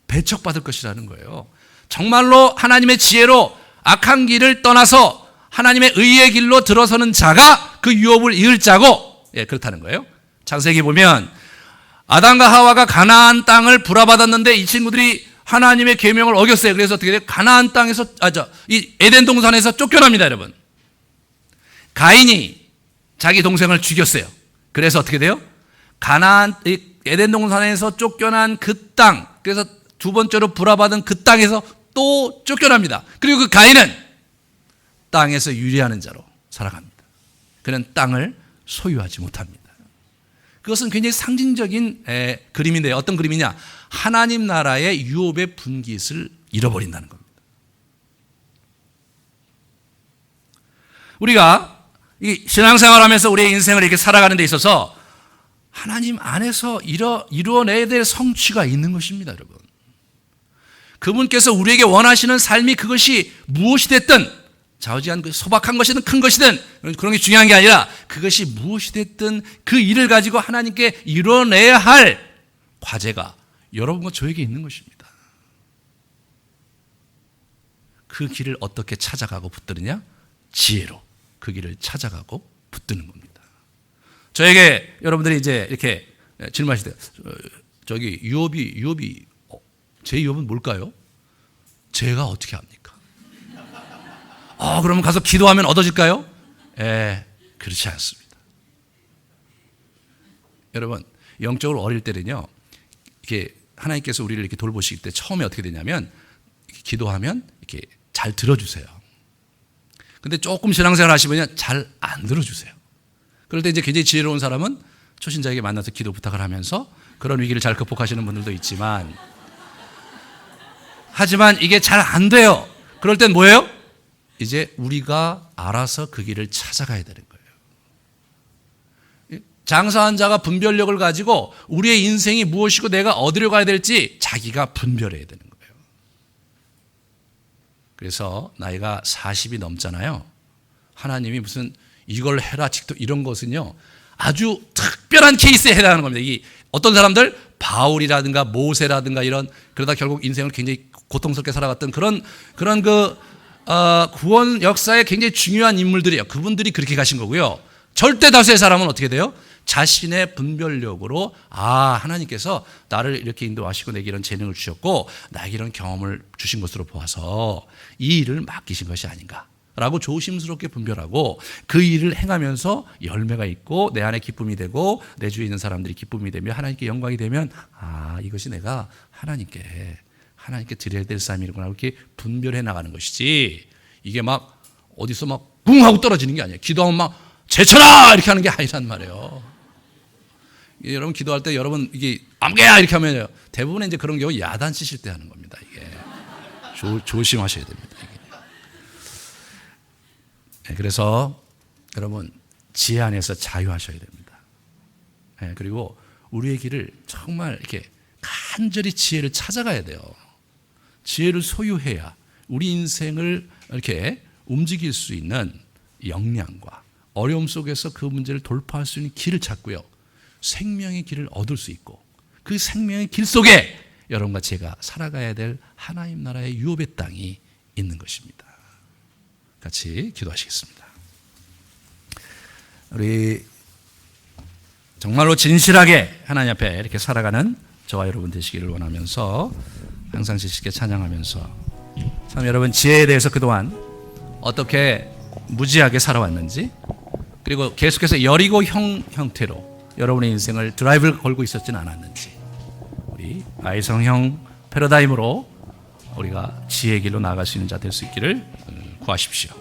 배척받을 것이라는 거예요. 정말로 하나님의 지혜로 악한 길을 떠나서 하나님의 의의 길로 들어서는 자가 그 유업을 이을 자고 그렇다는 거예요. 창세기 보면 아담과 하와가 가나안 땅을 불화받았는데 이 친구들이 하나님의 계명을 어겼어요. 그래서 어떻게 돼요? 가나안 땅에서 이 에덴 동산에서 쫓겨납니다, 여러분. 가인이 자기 동생을 죽였어요. 그래서 어떻게 돼요? 에덴 동산에서 쫓겨난 그 땅, 그래서 두 번째로 불화받은 그 땅에서 또 쫓겨납니다. 그리고 그 가인은 땅에서 유리하는 자로 살아갑니다. 그는 땅을 소유하지 못합니다. 그것은 굉장히 상징적인 그림인데요. 어떤 그림이냐? 하나님 나라의 유업의 분깃을 잃어버린다는 겁니다. 우리가 이 신앙생활하면서 우리의 인생을 이렇게 살아가는 데 있어서 하나님 안에서 이루어내야 될 성취가 있는 것입니다, 여러분. 그분께서 우리에게 원하시는 삶이 그것이 무엇이 됐든 좌우지간 소박한 것이든 큰 것이든 그런 게 중요한 게 아니라 그것이 무엇이 됐든 그 일을 가지고 하나님께 이뤄내야 할 과제가 여러분과 저에게 있는 것입니다. 그 길을 어떻게 찾아가고 붙드느냐? 지혜로 그 길을 찾아가고 붙드는 겁니다. 저에게 여러분들이 이제 이렇게 질문하실 때 저기 유업이 제 유업은 뭘까요? 제가 어떻게 합니까? 그러면 가서 기도하면 얻어질까요? 그렇지 않습니다. 여러분, 영적으로 어릴 때는요, 이렇게 하나님께서 우리를 이렇게 돌보실 때 처음에 어떻게 되냐면, 이렇게 기도하면 이렇게 잘 들어주세요. 근데 조금 신앙생활 하시면 잘 안 들어주세요. 그럴 때 이제 굉장히 지혜로운 사람은 초신자에게 만나서 기도 부탁을 하면서 그런 위기를 잘 극복하시는 분들도 있지만, 하지만 이게 잘 안 돼요. 그럴 땐 뭐예요? 이제 우리가 알아서 그 길을 찾아가야 되는 거예요. 장사한 자가 분별력을 가지고 우리의 인생이 무엇이고 내가 어디로 가야 될지 자기가 분별해야 되는 거예요. 그래서 나이가 40이 넘잖아요. 하나님이 무슨 이걸 해라 직도 이런 것은요, 아주 특별한 케이스에 해당하는 겁니다. 이 어떤 사람들 바울이라든가 모세라든가 그러다 결국 인생을 굉장히 고통스럽게 살아갔던 그런 구원 역사에 굉장히 중요한 인물들이에요. 그분들이 그렇게 가신 거고요. 절대 다수의 사람은 어떻게 돼요? 자신의 분별력으로 하나님께서 나를 이렇게 인도하시고 내게 이런 재능을 주셨고 나에게 이런 경험을 주신 것으로 보아서 이 일을 맡기신 것이 아닌가 라고 조심스럽게 분별하고 그 일을 행하면서 열매가 있고 내 안에 기쁨이 되고 내 주위에 있는 사람들이 기쁨이 되며 하나님께 영광이 되면 이것이 내가 하나님께 드려야 될 삶이구나 이렇게 분별해 나가는 것이지, 이게 막 어디서 막 붕 하고 떨어지는 게 아니에요. 기도하면 막 제쳐라 이렇게 하는 게 아니란 말이에요. 여러분 기도할 때 여러분 이게 아무개야 이렇게 하면요, 대부분 이제 그런 경우 야단 치실 때 하는 겁니다. 이게 조심하셔야 됩니다. 이게. 그래서 여러분 지혜 안에서 자유하셔야 됩니다. 그리고 우리의 길을 정말 이렇게 간절히 지혜를 찾아가야 돼요. 지혜를 소유해야 우리 인생을 이렇게 움직일 수 있는 역량과 어려움 속에서 그 문제를 돌파할 수 있는 길을 찾고요, 생명의 길을 얻을 수 있고 그 생명의 길 속에 여러분과 제가 살아가야 될 하나님 나라의 유업의 땅이 있는 것입니다. 같이 기도하시겠습니다. 우리 정말로 진실하게 하나님 앞에 이렇게 살아가는 저와 여러분 되시기를 원하면서 항상 지식에 찬양하면서 참 여러분 지혜에 대해서 그동안 어떻게 무지하게 살아왔는지, 그리고 계속해서 여리고 형태로 여러분의 인생을 드라이브를 걸고 있었지는 않았는지, 우리 아이성형 패러다임으로 우리가 지혜의 길로 나아갈 수 있는 자 될 수 있기를 구하십시오.